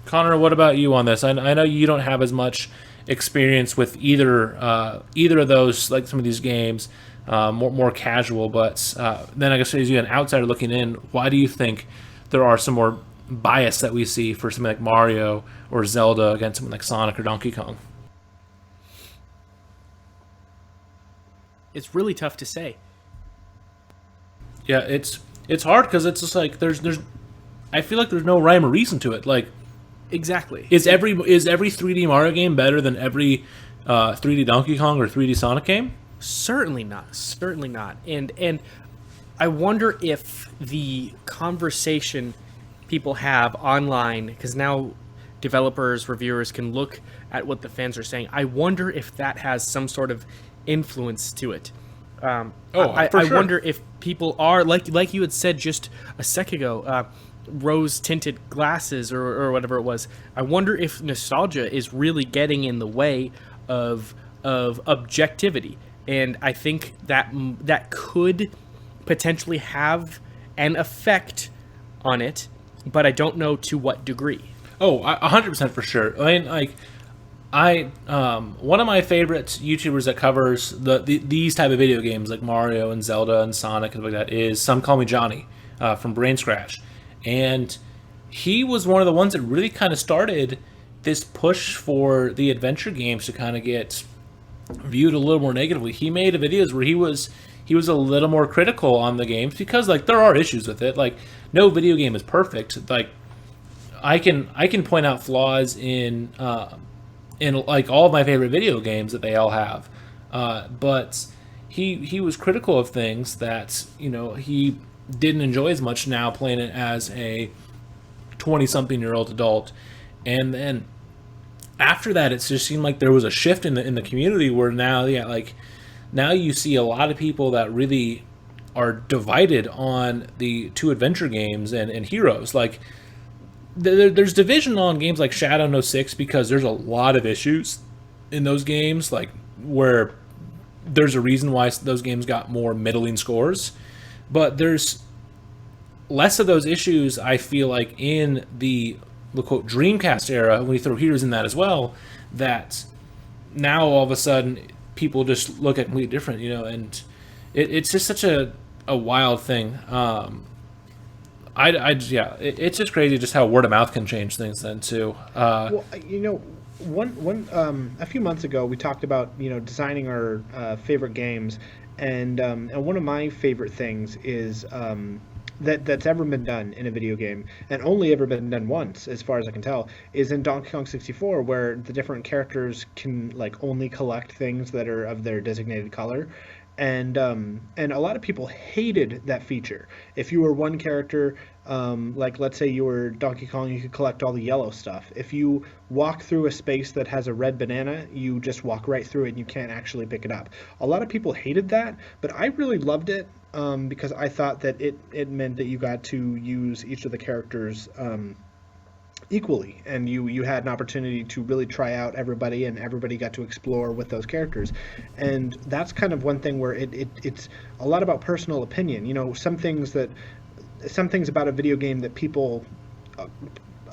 Connor, what about you on this? I know you don't have as much experience with either of those, like some of these games. More casual, but then I guess as you an outsider looking in, why do you think there are some more bias that we see for something like Mario or Zelda against something like Sonic or Donkey Kong? It's really tough to say. Yeah, it's hard, because it's just like there's I feel like there's no rhyme or reason to it. Like, exactly, is every 3D Mario game better than every 3D Donkey Kong or 3D Sonic game? Certainly not. And I wonder if the conversation people have online, because now developers, reviewers can look at what the fans are saying, I wonder if that has some sort of influence to it. I wonder if people are, like you had said just a sec ago, rose-tinted glasses or whatever it was. I wonder if nostalgia is really getting in the way of objectivity. And I think that could potentially have an effect on it, but I don't know to what degree. Oh, 100% for sure. I mean, like, one of my favorite YouTubers that covers these type of video games, like Mario and Zelda and Sonic and stuff like that, is Some Call Me Johnny from Brain Scratch. And he was one of the ones that really kind of started this push for the adventure games to kind of get viewed a little more negatively. He made videos where he was a little more critical on the games, because like there are issues with it. Like, no video game is perfect. Like, I can point out flaws in like all of my favorite video games that they all have, but he was critical of things that he didn't enjoy as much now playing it as a 20-something-year-old adult. And then after that, it just seemed like there was a shift in the community where now you see a lot of people that really are divided on the two adventure games and Heroes. Like, there's division on games like Shadow 06, because there's a lot of issues in those games, like where there's a reason why those games got more middling scores, but there's less of those issues, I feel like, in the quote Dreamcast era, when you throw Heroes in that as well, that now all of a sudden people just look at completely different, and it's just such a wild thing. It's just crazy just how word of mouth can change things then too. Well, a few months ago we talked about designing our favorite games, and one of my favorite things is that's ever been done in a video game, and only ever been done once, as far as I can tell, is in Donkey Kong 64, where the different characters can only collect things that are of their designated color. And a lot of people hated that feature. If you were one character, let's say you were Donkey Kong, you could collect all the yellow stuff. If you walk through a space that has a red banana, you just walk right through it and you can't actually pick it up. A lot of people hated that, but I really loved it, because I thought that it meant that you got to use each of the characters equally, and you had an opportunity to really try out everybody, and everybody got to explore with those characters. And that's kind of one thing where it's a lot about personal opinion. Some things about a video game that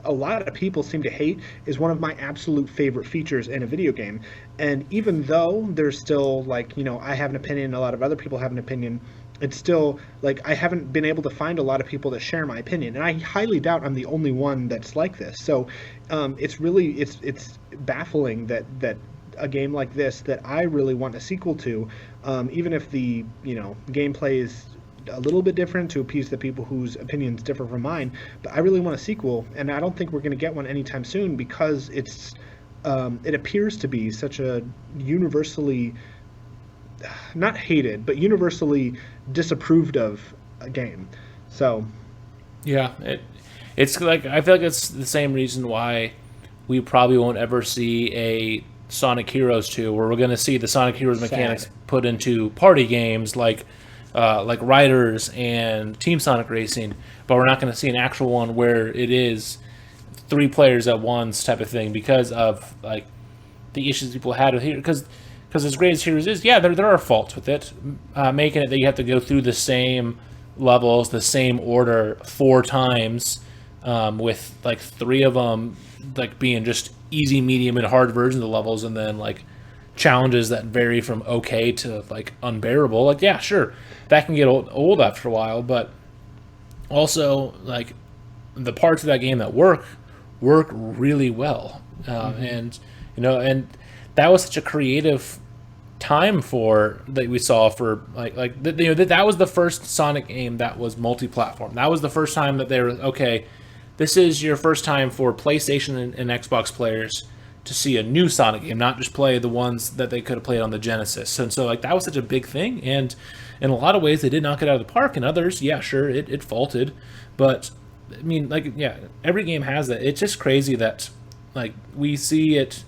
a lot of people seem to hate is one of my absolute favorite features in a video game. And even though there's still I have an opinion, a lot of other people have an opinion, it's still I haven't been able to find a lot of people that share my opinion, and I highly doubt I'm the only one that's like this. So it's baffling that a game like this that I really want a sequel to, even if the gameplay is a little bit different to appease the people whose opinions differ from mine, but I really want a sequel, and I don't think we're going to get one anytime soon, because it appears to be such a universally not hated, but universally disapproved of a game. So yeah, it's I feel like it's the same reason why we probably won't ever see a Sonic Heroes 2, where we're going to see the Sonic Heroes mechanics put into party games like Riders and Team Sonic Racing, but we're not going to see an actual one where it is 3 players at once type of thing, because of the issues people had with Heroes. Because as great as Heroes is, there are faults with it, making it that you have to go through the same levels, the same order 4 times, with 3 of them being just easy, medium, and hard versions of the levels, and then challenges that vary from okay to unbearable. Sure, that can get old after a while, but also the parts of that game that work really well, and that was such a creative time that we saw for that was the first Sonic game that was multi-platform. That was the first time that they were okay. This is your first time for PlayStation and Xbox players to see a new Sonic game, not just play the ones that they could have played on the Genesis. And so that was such a big thing, and in a lot of ways they did knock it out of the park. And others, sure, it faltered, but I mean, every game has that. It's just crazy that we see it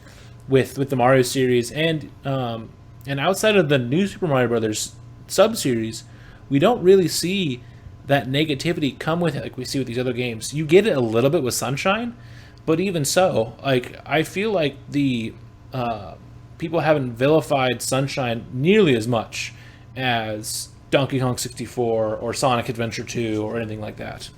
with the Mario series, and outside of the new Super Mario Brothers sub-series, we don't really see that negativity come with it like we see with these other games. You get it a little bit with Sunshine, but even so, I feel like the people haven't vilified Sunshine nearly as much as Donkey Kong 64 or Sonic Adventure 2 or anything like that.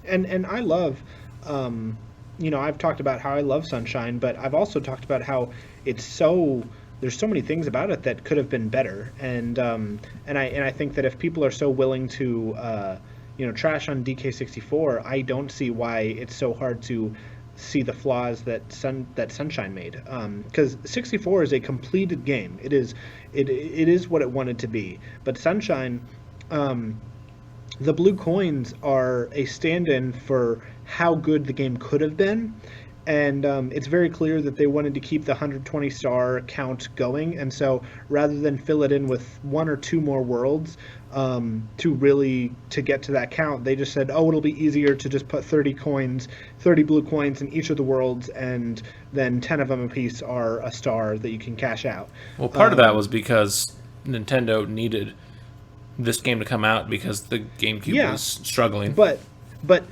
And I love, I've talked about how I love Sunshine, but I've also talked about how there's so many things about it that could have been better, and I think that if people are so willing to trash on DK64, I don't see why it's so hard to see the flaws that Sunshine made, because 64 is a completed game. It is what it wanted to be, but Sunshine, the blue coins are a stand-in for how good the game could have been. And it's very clear that they wanted to keep the 120 star count going, and so rather than fill it in with 1 or 2 more worlds to get to that count, they just said, it'll be easier to just put 30 blue coins in each of the worlds, and then 10 of them apiece are a star that you can cash out. Well, part of that was because Nintendo needed this game to come out because the GameCube was struggling. But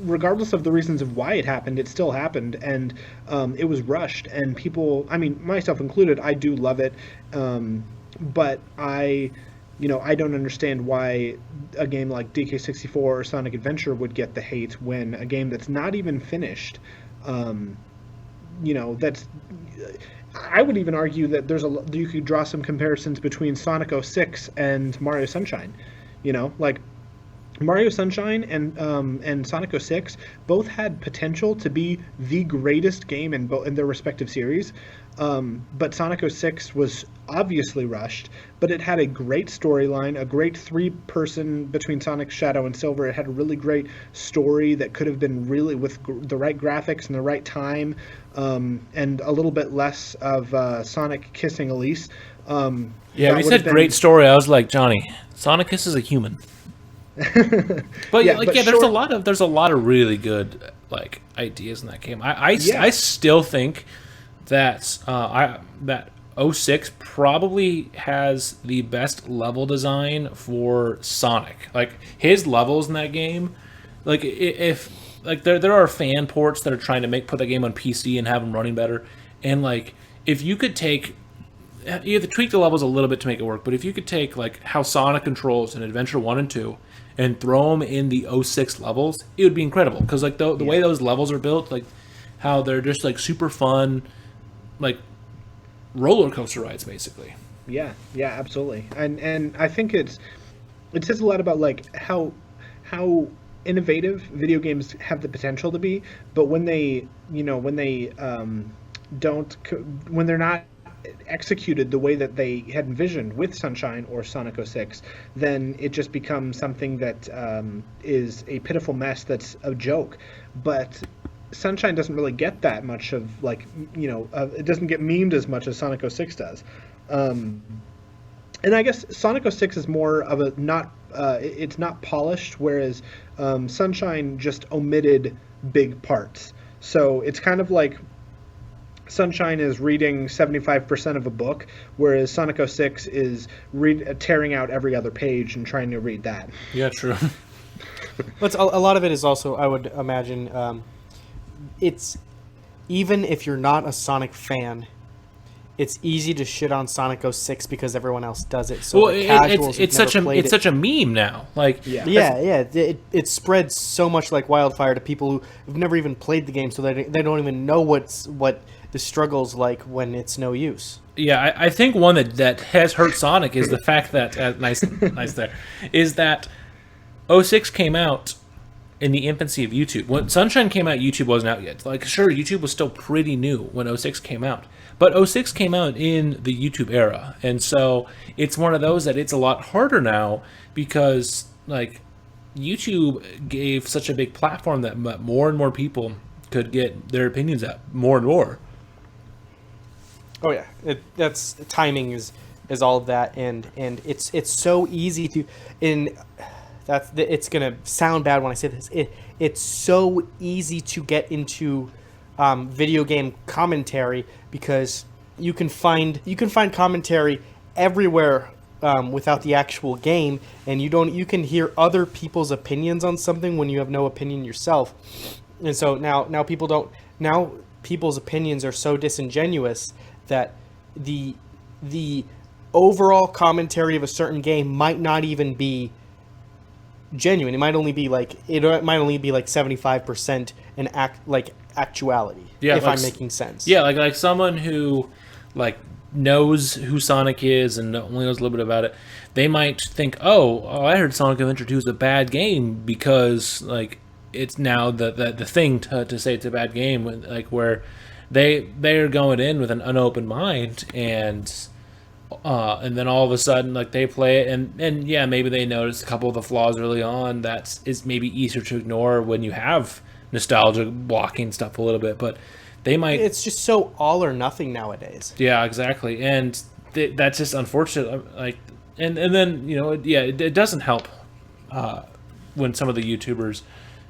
regardless of the reasons of why it happened, it still happened, and it was rushed. And people, I mean, myself included, I do love it. but I don't understand why a game like DK64 or Sonic Adventure would get the hate when a game that's not even finished, that's. I would even argue that you could draw some comparisons between Sonic 06 and Mario Sunshine. Like Mario Sunshine and Sonic 06 both had potential to be the greatest game in their respective series. But Sonic 06 was obviously rushed, but it had a great storyline, a great three-person between Sonic, Shadow, and Silver. It had a really great story that could have been really with the right graphics and the right time, and a little bit less of Sonic kissing Elise. When you said great story, I was like, Johnny, Sonic kisses a human. But there's a lot of really good ideas in that game. I still think that that 06 probably has the best level design for Sonic. Like his levels in that game, if there are fan ports that are trying to put that game on PC and have them running better, and if you could take. You have to tweak the levels a little bit to make it work, but if you could take how Sonic controls in Adventure 1 and 2 and throw them in the 06 levels, it would be incredible. Because the way those levels are built, how they're just super fun, roller coaster rides, basically. Yeah, absolutely. And I think it says a lot about how innovative video games have the potential to be, but when they're not executed the way that they had envisioned with Sunshine or Sonic 06, then it just becomes something that is a pitiful mess that's a joke. But Sunshine doesn't really get that much of it doesn't get memed as much as Sonic 06 does. And I guess Sonic 06 is more of a it's not polished, whereas Sunshine just omitted big parts. So it's kind of like Sunshine is reading 75% of a book, whereas Sonic 06 is tearing out every other page and trying to read that. Yeah, true. But a lot of it is also, I would imagine, it's even if you're not a Sonic fan, it's easy to shit on Sonic 06 because everyone else does it. So it's such a meme now. It spreads so much like wildfire to people who've never even played the game, so they don't even know what the struggle's like when it's no use. Yeah, I think one that has hurt Sonic is the fact that nice there is that 06 came out in the infancy of YouTube. When Sunshine came out, YouTube wasn't out yet. Sure, YouTube was still pretty new when 06 came out. But 06 came out in the YouTube era. And so it's one of those that it's a lot harder now because YouTube gave such a big platform that more and more people could get their opinions out more and more. Oh yeah, that's timing is all of that, and it's so easy to it's gonna sound bad when I say this. It's so easy to get into video game commentary because you can find commentary everywhere without the actual game, and you can hear other people's opinions on something when you have no opinion yourself, and so now people's opinions are so disingenuous that the overall commentary of a certain game might not even be genuine. It might only be 75% an actuality. Yeah, if I'm making sense. Yeah, like someone who knows who Sonic is and only knows a little bit about it, they might think, oh, I heard Sonic Adventure 2 is a bad game because it's now the thing to say it's a bad game, where they're going in with an unopened mind, and then all of a sudden they play it and yeah, maybe they notice a couple of the flaws early on that is maybe easier to ignore when you have nostalgia blocking stuff a little bit, but they might. It's just so all or nothing nowadays. Yeah, exactly, and that's just unfortunate. And then it doesn't help when some of the YouTubers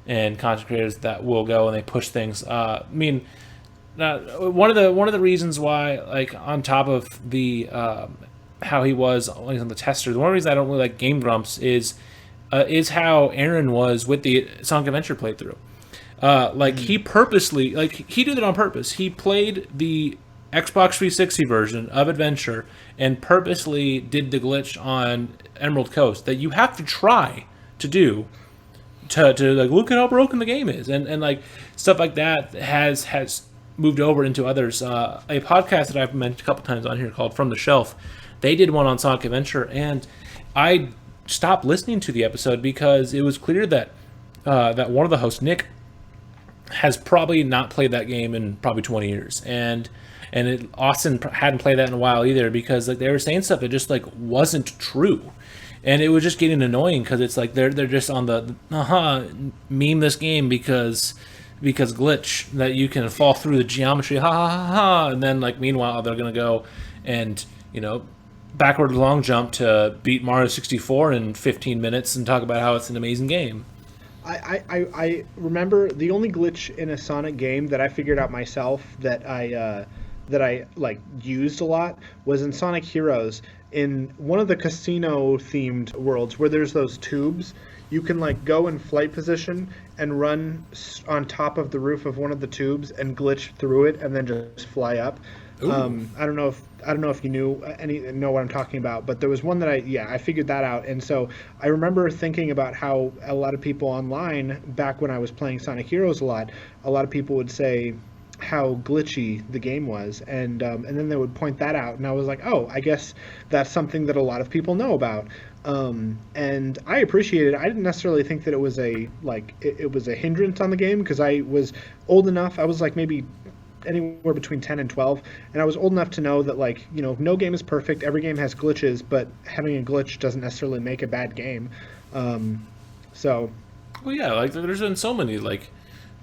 and content creators that will go and they push things. One of the reasons why, on top of the how he was always on the tester, the one reason I don't really like Game Grumps is how Aaron was with the Sonic Adventure playthrough. He purposely, he did it on purpose. He played the Xbox 360 version of Adventure and purposely did the glitch on Emerald Coast that you have to try to do to like look at how broken the game is, and like stuff like that has moved over into others. A podcast that I've mentioned a couple times on here called From the Shelf, they did one on Sonic Adventure, and I stopped listening to the episode because it was clear that that one of the hosts, Nick, has probably not played that game in probably 20 years, and Austin hadn't played that in a while either, because like they were saying stuff that just like wasn't true, and it was just getting annoying because it's like they're just on the meme this game because glitch that you can fall through the geometry, ha ha ha ha, and then like meanwhile they're gonna go and backward long jump to beat Mario 64 in 15 minutes and talk about how it's an amazing game. I remember the only glitch in a Sonic game that I figured out myself that I like used a lot was in Sonic Heroes, in one of the casino themed worlds where there's those tubes. You can like go in flight position and run on top of the roof of one of the tubes and glitch through it and then just fly up. I don't know if you know what I'm talking about, but there was one that I figured that out. And so I remember thinking about how a lot of people online, back when I was playing Sonic Heroes a lot of people would say how glitchy the game was, and then they would point that out, and I was like, oh, I guess that's something that a lot of people know about. And I appreciate it. I didn't necessarily think that it was a hindrance on the game, because I was old enough. I was like maybe anywhere between 10 and 12, and I was old enough to know that no game is perfect. Every game has glitches, but having a glitch doesn't necessarily make a bad game. So well, yeah, like there's been so many like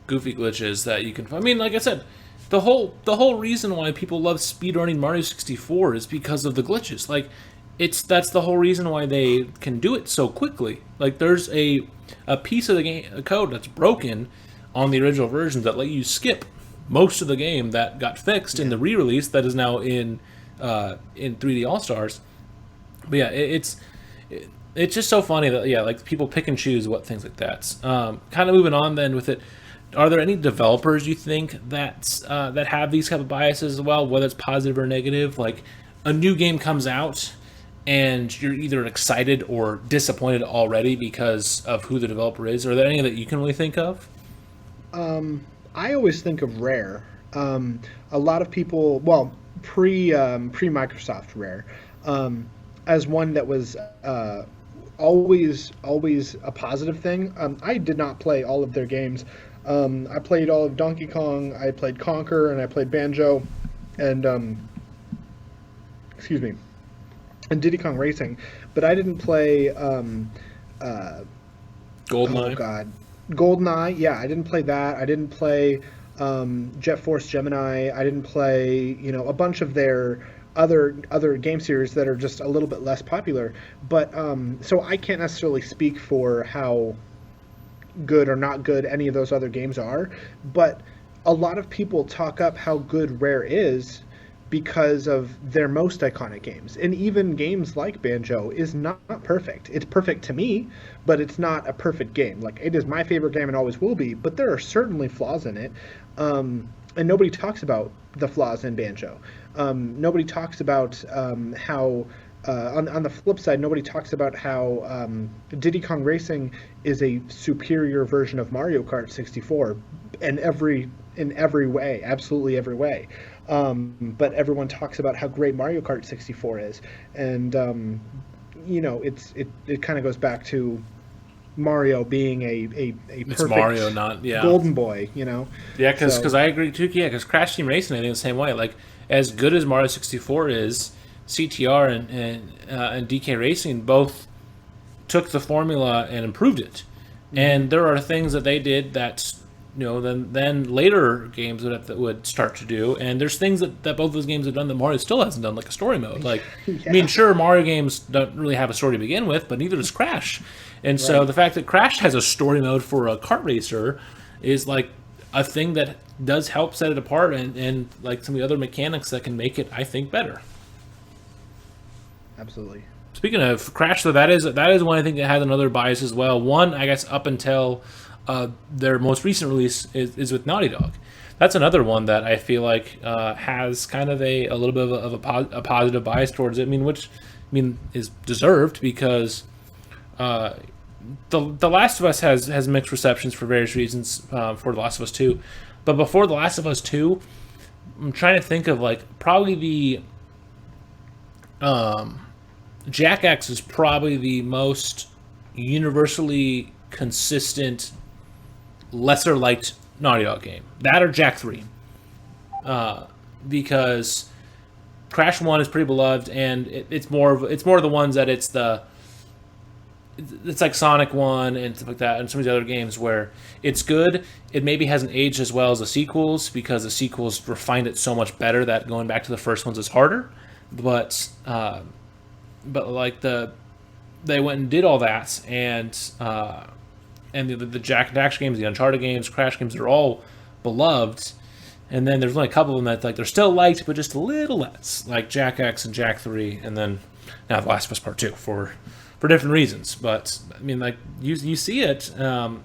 goofy glitches that you can. I mean, like I said, the whole reason why people love speedrunning Mario 64 is because of the glitches. Like that's the whole reason why they can do it so quickly. Like there's a piece of the game code that's broken on the original versions that let you skip most of the game that got fixed in the re-release that is now in 3D All-Stars. But yeah, it's just so funny that like people pick and choose what things like that. Kind of moving on then with it. Are there any developers you think that have these type of biases as well, whether it's positive or negative? Like a new game comes out and you're either excited or disappointed already because of who the developer is. Are there any that you can really think of? I always think of Rare. A lot of people, well, pre Microsoft Rare, as one that was always a positive thing. I did not play all of their games. I played all of Donkey Kong, I played Conker, and I played Banjo, and and Diddy Kong Racing, but I didn't play GoldenEye. Oh God, GoldenEye. Yeah, I didn't play that. I didn't play Jet Force Gemini. I didn't play a bunch of their other game series that are just a little bit less popular. But so I can't necessarily speak for how good or not good any of those other games are, but a lot of people talk up how good Rare is because of their most iconic games. And even games like Banjo is not perfect. It's perfect to me, but it's not a perfect game. Like, it is my favorite game and always will be, but there are certainly flaws in it. And nobody talks about the flaws in Banjo. Nobody talks about how on the flip side, nobody talks about how Diddy Kong Racing is a superior version of Mario Kart 64 in every way, absolutely every way. But everyone talks about how great Mario Kart 64 is, and it kind of goes back to Mario being a it's perfect Mario, not golden boy, Yeah, because I agree too. Yeah, because Crash Team Racing, I think the same way. Like, as good as Mario 64 is, CTR and DK Racing both took the formula and improved it. Mm-hmm. And there are things that they did that then later games would start to do. And there's things that both those games have done that Mario still hasn't done, like a story mode. Like, yeah. I mean, sure, Mario games don't really have a story to begin with, but neither does Crash. And so the fact that Crash has a story mode for a kart racer is like a thing that does help set it apart, and like some of the other mechanics that can make it, I think, better. Absolutely. Speaking of Crash, though, that is one I think that has another bias as well. One, I guess, up until their most recent release is with Naughty Dog. That's another one that I feel like has kind of a little bit of a positive bias towards it. I mean, which is deserved because the Last of Us has mixed receptions for various reasons for The Last of Us 2. But before The Last of Us 2, I'm trying to think of like probably the Jack X is probably the most universally consistent, lesser liked Naughty Dog game. That or Jack 3. Because Crash 1 is pretty beloved, and it's more of the ones that it's like Sonic 1 and stuff like that, and some of the other games where it's good. It maybe hasn't aged as well as the sequels because the sequels refined it so much better that going back to the first ones is harder. But like they went and did all that, and the Jack and Daxter games, the Uncharted games, Crash games, they're all beloved. And then there's only a couple of them that like they're still liked, but just a little less, like Jack X and Jack 3, and then now The Last of Us Part 2 for different reasons. But I mean, like you see it, and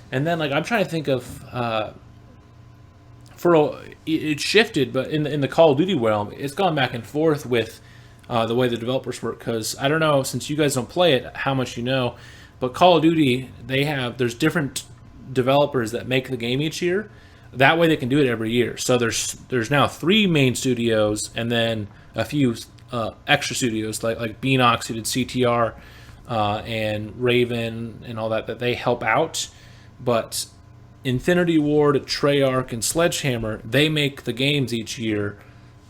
then like I'm trying to think of it shifted, but in the Call of Duty realm, it's gone back and forth with the way the developers work. Because I don't know, since you guys don't play it, how much you know, but Call of Duty there's different developers that make the game each year. That way they can do it every year. So there's now 3 main studios and then a few extra studios like Beanox, who did CTR, and Raven and all that they help out. But Infinity Ward, Treyarch, and Sledgehammer, they make the games each year.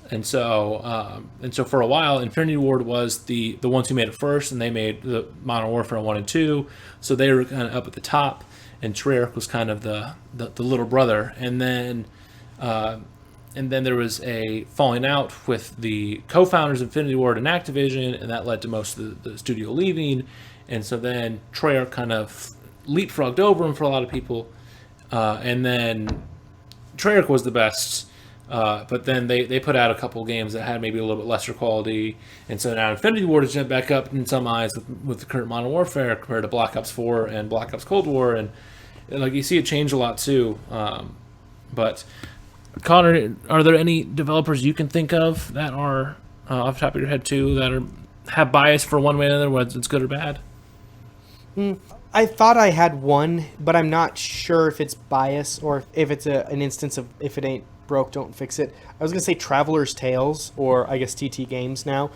And so for a while, Infinity Ward was the ones who made it first, and they made the Modern Warfare 1 and 2. So they were kind of up at the top. And Treyarch was kind of the little brother, and then there was a falling out with the co-founders of Infinity Ward and Activision, and that led to most of the studio leaving, and so then Treyarch kind of leapfrogged over them for a lot of people, and then Treyarch was the best, but then they put out a couple games that had maybe a little bit lesser quality, and so now Infinity Ward has jumped back up in some eyes with the current Modern Warfare compared to Black Ops 4 and Black Ops Cold War, and like you see it change a lot too. But Connor, are there any developers you can think of that are off the top of your head too that have bias for one way or another, whether it's good or bad? I thought I had one, but I'm not sure if it's bias or if it's an instance of if it ain't broke, don't fix it. I was gonna say Traveler's Tales, or I guess TT Games now.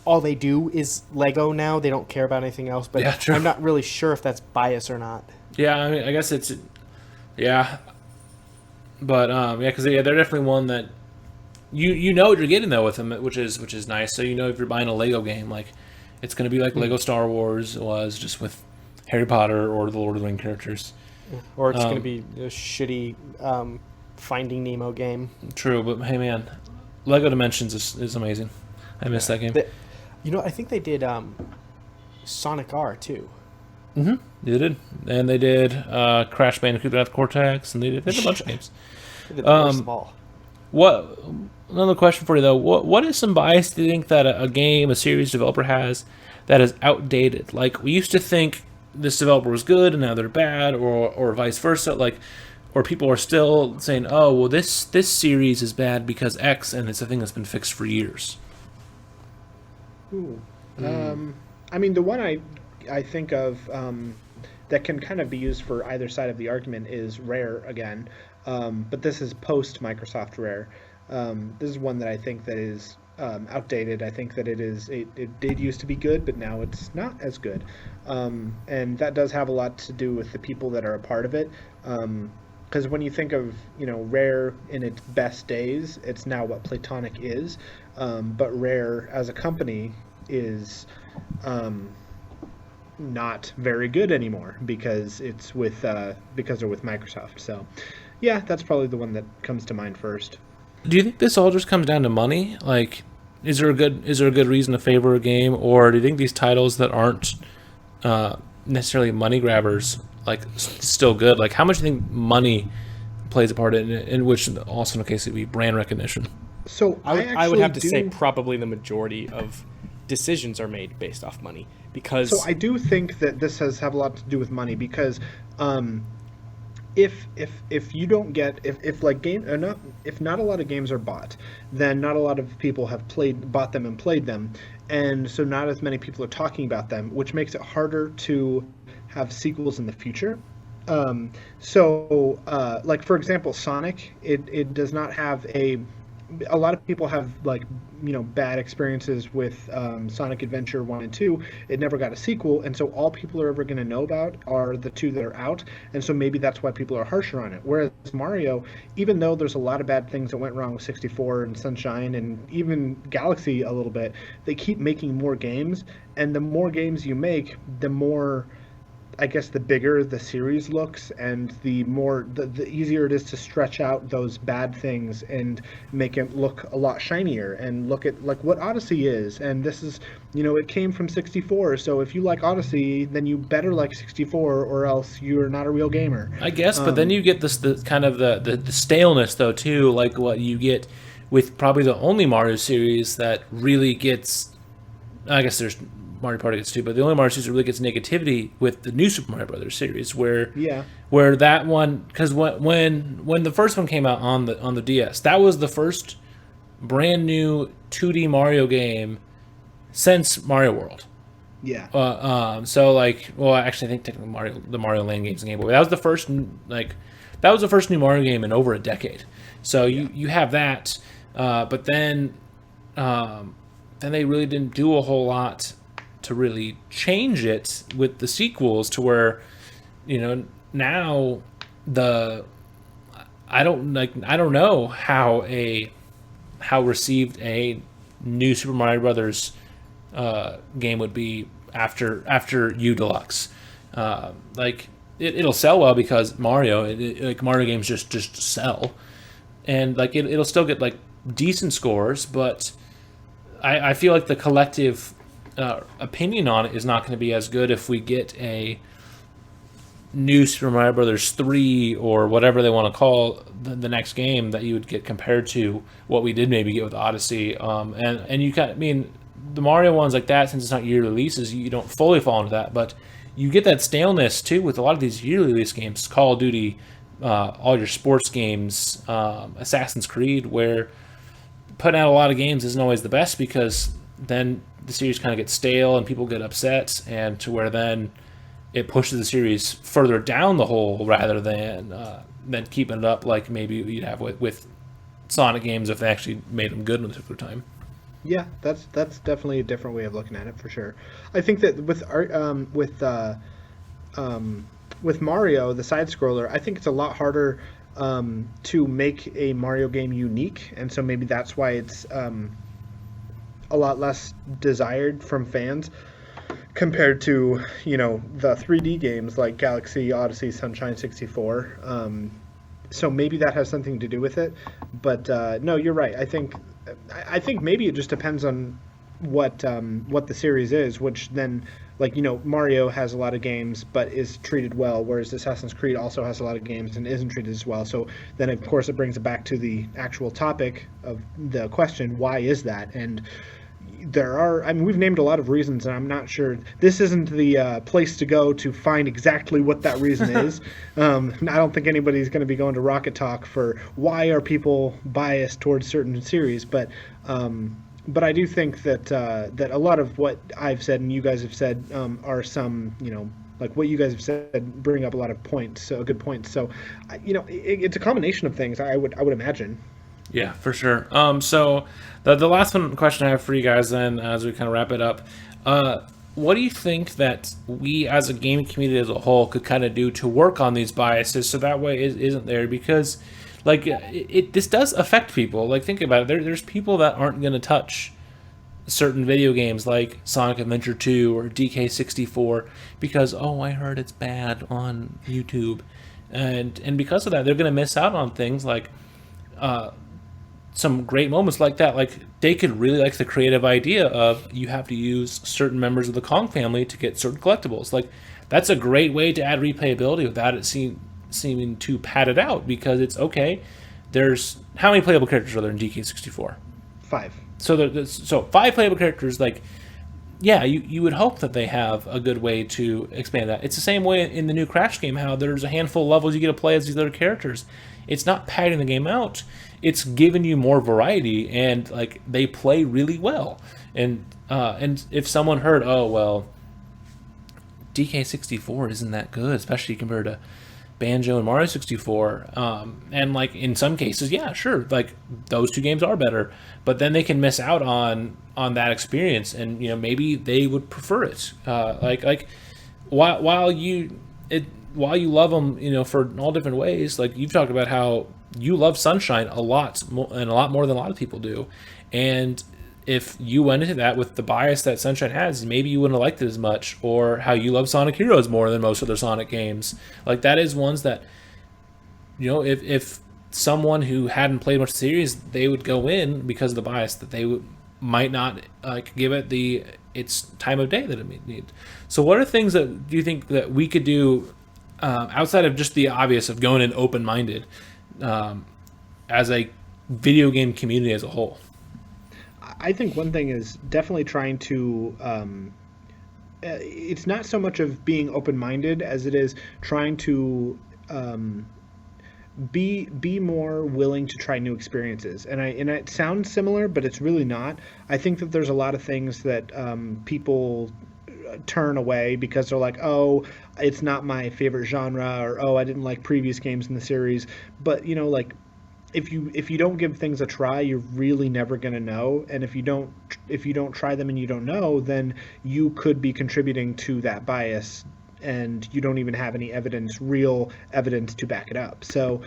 All they do is Lego now. They don't care about anything else. But yeah, I'm not really sure if that's bias or not. Yeah, I mean, I guess it's, yeah. But because they're definitely one that you know what you're getting though with them, which is nice. So you know if you're buying a Lego game, like it's going to be like Lego Star Wars was, just with Harry Potter or the Lord of the Rings characters. Or it's going to be a shitty Finding Nemo game. True, but hey man, Lego Dimensions is amazing. I miss that game. I think they did Sonic R too. Mm-hmm. They did, and they did Crash Bandicoot Wrath Cortex, and they did a bunch of games. They did the worst of all. What? Another question for you though. What is some bias do you think that a series developer has that is outdated? Like we used to think this developer was good, and now they're bad, or vice versa. Like, or people are still saying, oh well, this series is bad because X, and it's a thing that's been fixed for years. I mean, the one I think of that can kind of be used for either side of the argument is Rare again, but this is post Microsoft Rare. This is one that I think that is outdated. I think that it did used to be good, but now it's not as good, and that does have a lot to do with the people that are a part of it. Because when you think of Rare in its best days, it's now what Platonic is, but Rare as a company is not very good anymore because it's with because they're with Microsoft. So yeah, that's probably the one that comes to mind first. Do you think this all just comes down to money? Like, is there a good reason to favor a game, or do you think these titles that aren't necessarily money grabbers like still good? Like, how much do you think money plays a part in which also in the case it would be brand recognition? So I would have to say probably the majority of decisions are made based off money. Because So I do think that this has have a lot to do with money because if you don't get if like game enough if not a lot of games are bought, then not a lot of people have bought them and played them, and so not as many people are talking about them, which makes it harder to have sequels in the future. Like for example, Sonic, it does not have a lot of people have like bad experiences with Sonic Adventure 1 and 2. It never got a sequel, and so all people are ever going to know about are the two that are out, and so maybe that's why people are harsher on it. Whereas Mario, even though there's a lot of bad things that went wrong with 64 and Sunshine and even Galaxy a little bit, they keep making more games, and the more games you make, the more, I guess, the bigger the series looks, and the easier it is to stretch out those bad things and make it look a lot shinier, and look at like what Odyssey is. And this is, it came from 64, so if you like Odyssey, then you better like 64, or else you're not a real gamer, I guess. But then you get the kind of the staleness though too, like what you get with probably the only Mario series that really gets. I guess there's Mario Party gets too, but the only Mario series that really gets negativity with the new Super Mario Brothers series, where that one, because when the first one came out on the DS, that was the first brand new 2D Mario game since Mario World. Yeah. So like, well, actually, I think technically the Mario Land games in Game Boy. That was the first new Mario game in over a decade. So you have that, but then they really didn't do a whole lot to really change it with the sequels to where, now I don't know how received a new Super Mario Brothers game would be after U Deluxe. Like it'll sell well because Mario, like Mario games just sell, and like it'll still get like decent scores, but I feel like the collective opinion on it is not going to be as good if we get a new Super Mario Brothers 3 or whatever they want to call the next game that you would get compared to what we did maybe get with Odyssey. And you got, I mean, the Mario ones like that, since it's not yearly releases, you don't fully fall into that, but you get that staleness too with a lot of these yearly release games, Call of Duty, all your sports games, Assassin's Creed, where putting out a lot of games isn't always the best because then the series kind of gets stale and people get upset, and to where then it pushes the series further down the hole rather than keeping it up like maybe you'd have with Sonic games if they actually made them good in a particular time. Yeah, that's definitely a different way of looking at it for sure. I think that with Mario, the side scroller, I think it's a lot harder to make a Mario game unique, and so maybe that's why it's a lot less desired from fans compared to the 3D games like Galaxy, Odyssey, Sunshine 64. So maybe that has something to do with it, but no, you're right. I think maybe it just depends on what the series is, which then, like, Mario has a lot of games but is treated well, whereas Assassin's Creed also has a lot of games and isn't treated as well. So then of course it brings it back to the actual topic of the question, why is that? And we've named a lot of reasons, and I'm not sure this isn't the place to go to find exactly what that reason is. I don't think anybody's going to be going to Rocket Talk for why are people biased towards certain series, but I do think that a lot of what I've said and you guys have said are some, like what you guys have said, bring up a lot of points, so good points. So, it's a combination of things. I would imagine. Yeah, for sure. So the last question I have for you guys then, as we kind of wrap it up, what do you think that we as a gaming community as a whole could kind of do to work on these biases so that way it isn't there? Because like this does affect people. Like, think about it. There's people that aren't going to touch certain video games like Sonic Adventure 2 or DK64 because, oh, I heard it's bad on YouTube. And because of that, they're going to miss out on things like some great moments like that. Like, they could really like the creative idea of you have to use certain members of the Kong family to get certain collectibles. Like, that's a great way to add replayability without it seeming too padded out, because it's okay. There's how many playable characters are there in DK64? 5. So 5 playable characters. Like, yeah, you would hope that they have a good way to expand that. It's the same way in the new Crash game, how there's a handful of levels you get to play as these other characters. It's not padding the game out. It's giving you more variety, and like they play really well. And if someone heard, oh well, DK64 isn't that good, especially compared to Banjo and Mario 64, and like in some cases, yeah, sure, like those two games are better, but then they can miss out on that experience, and maybe they would prefer it. Like while you love them, for all different ways. Like you've talked about how you love Sunshine a lot and a lot more than a lot of people do, and if you went into that with the bias that Sunshine has, maybe you wouldn't have liked it as much, or how you love Sonic Heroes more than most other Sonic games. Like that is ones that, if someone who hadn't played much of the series, they would go in because of the bias that they might not give it its time of day that it needs. So what are things that do you think that we could do outside of just the obvious of going in open-minded as a video game community as a whole? I think one thing is definitely trying to. It's not so much of being open-minded as it is trying to be more willing to try new experiences. And it sounds similar, but it's really not. I think that there's a lot of things that people turn away because they're like, oh, it's not my favorite genre, or oh, I didn't like previous games in the series. But like, if you don't give things a try, you're really never going to know. And if you don't try them and you don't know, then you could be contributing to that bias, and you don't even have any real evidence to back it up. So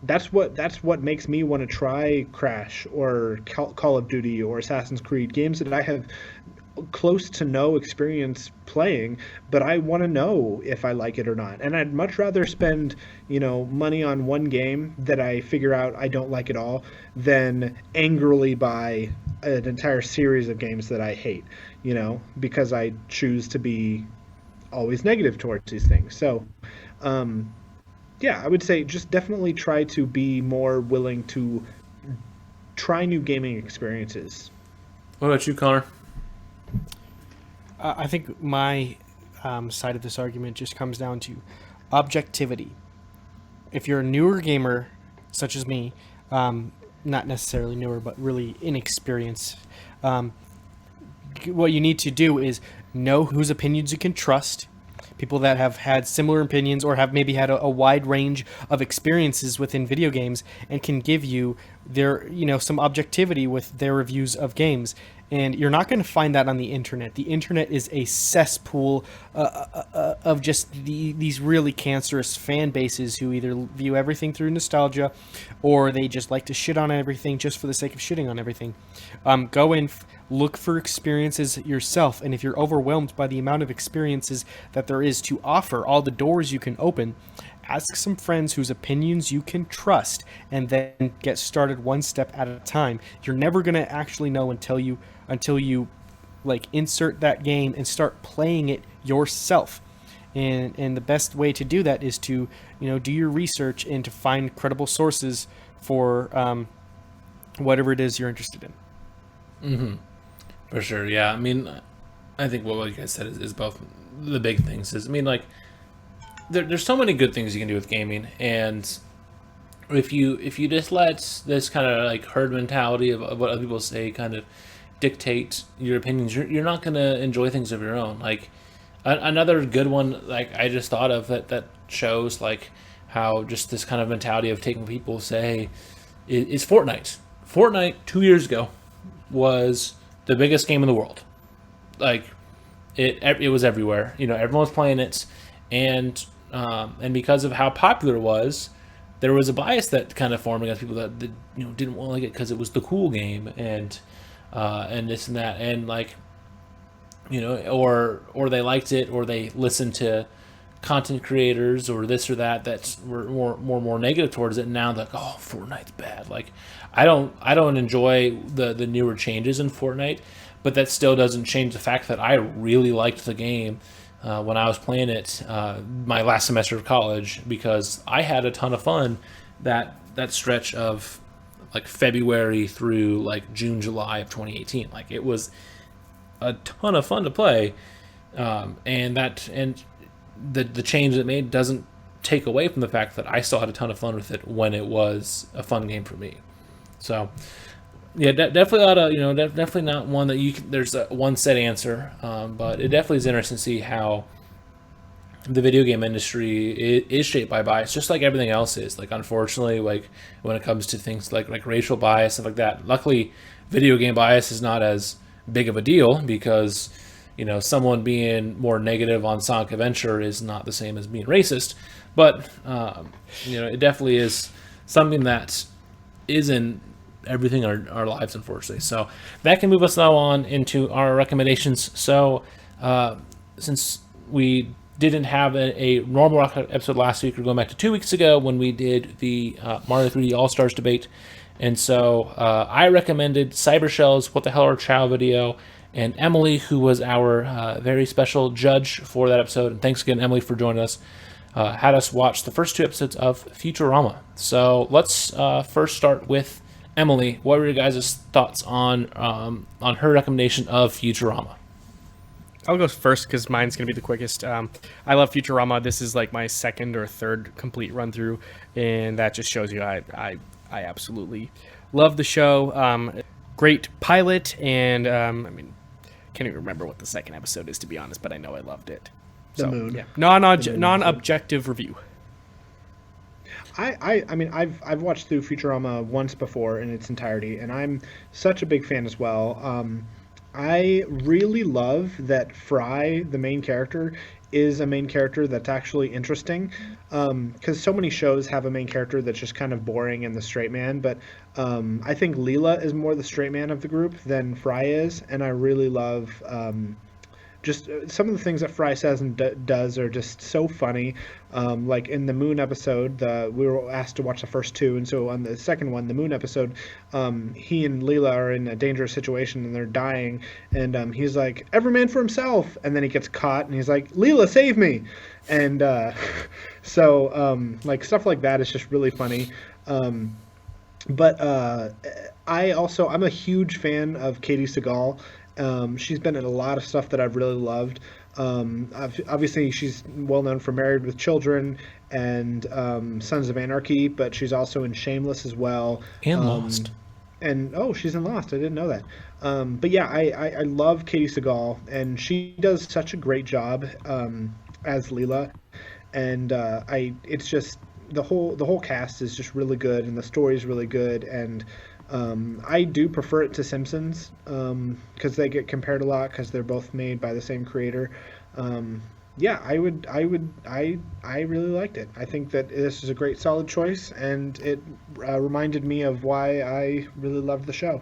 that's what makes me want to try Crash or Call of Duty or Assassin's Creed, games that I have close to no experience playing, but I want to know if I like it or not. And I'd much rather spend money on one game that I figure out I don't like at all than angrily buy an entire series of games that I hate, because I choose to be always negative towards these things. So yeah, I would say just definitely try to be more willing to try new gaming experiences. What about you, Connor? I think my side of this argument just comes down to objectivity. If you're a newer gamer, such as me, not necessarily newer, but really inexperienced, what you need to do is know whose opinions you can trust, people that have had similar opinions or have maybe had a wide range of experiences within video games and can give you their, some objectivity with their reviews of games. And you're not going to find that on the internet. The internet is a cesspool of just these really cancerous fan bases who either view everything through nostalgia, or they just like to shit on everything just for the sake of shitting on everything. Go in, look for experiences yourself, and if you're overwhelmed by the amount of experiences that there is to offer, all the doors you can open, ask some friends whose opinions you can trust, and then get started one step at a time. You're never going to actually know until you like insert that game and start playing it yourself. And the best way to do that is to do your research and to find credible sources for whatever it is you're interested in. Mm-hmm. For sure, yeah. I mean, I think what you guys said is both the big things. Like, there's so many good things you can do with gaming, and if you just let this kind of like herd mentality of what other people say kind of dictate your opinions, you're not going to enjoy things of your own. Like another good one, like I just thought of that shows like how just this kind of mentality of taking people say is Fortnite. Fortnite 2 years ago was the biggest game in the world. Like it was everywhere. Everyone was playing it, and because of how popular it was, there was a bias that kind of formed against people that didn't want to like it because it was the cool game and this and that, and like or they liked it, or they listened to content creators or this or that were more negative towards it, and now they're like, oh, Fortnite's bad. Like I don't enjoy the newer changes in Fortnite, but that still doesn't change the fact that I really liked the game when I was playing it my last semester of college, because I had a ton of fun that stretch of like February through like June, July of 2018. Like it was a ton of fun to play, and the change it made doesn't take away from the fact that I still had a ton of fun with it when it was a fun game for me. So yeah, definitely a lot of, definitely not one that there's a one set answer, but it definitely is interesting to see how the video game industry is shaped by bias, just like everything else is. Like, unfortunately, like when it comes to things like racial bias, stuff like that. Luckily, video game bias is not as big of a deal because, someone being more negative on Sonic Adventure is not the same as being racist. But, it definitely is something that is in everything in our lives, unfortunately. So that can move us now on into our recommendations. So since we didn't have a normal episode last week, we're going back to 2 weeks ago when we did the Mario 3D All-Stars debate. And so I recommended Cybershell's What the Hell Are Chow video, and Emily, who was our very special judge for that episode, and thanks again, Emily, for joining us, had us watch the first 2 episodes of Futurama. So let's first start with Emily. What were your guys' thoughts on her recommendation of Futurama? I'll go first because mine's going to be the quickest. I love Futurama. This is like my second or third complete run through, and that just shows you I absolutely love the show. Great pilot, and can't even remember what the second episode is, to be honest, but I know I loved it. The moon. Yeah, non-objective review. I've watched through Futurama once before in its entirety, and I'm such a big fan as well. I really love that Fry, the main character, is a main character that's actually interesting, because so many shows have a main character that's just kind of boring and the straight man, but I think Leela is more the straight man of the group than Fry is, and I really love just some of the things that Fry says and does are just so funny. Like in the Moon episode, we were asked to watch the first 2, and so on the second one, the Moon episode, he and Leela are in a dangerous situation and they're dying, and he's like, "Every man for himself," and then he gets caught and he's like, "Leela, save me!" And so like stuff like that is just really funny. But I'm a huge fan of Katie Sagal. She's been in a lot of stuff that I've really loved. Obviously, she's well known for Married with Children and Sons of Anarchy, but she's also in Shameless as well. And Lost. And she's in Lost. I didn't know that. But yeah, I love Katie Sagal, and she does such a great job as Leela. And it's just the whole cast is just really good, and the story is really good, and I do prefer it to Simpsons because they get compared a lot because they're both made by the same creator. Yeah, I really liked it. I think that this is a great solid choice, and it reminded me of why I really loved the show.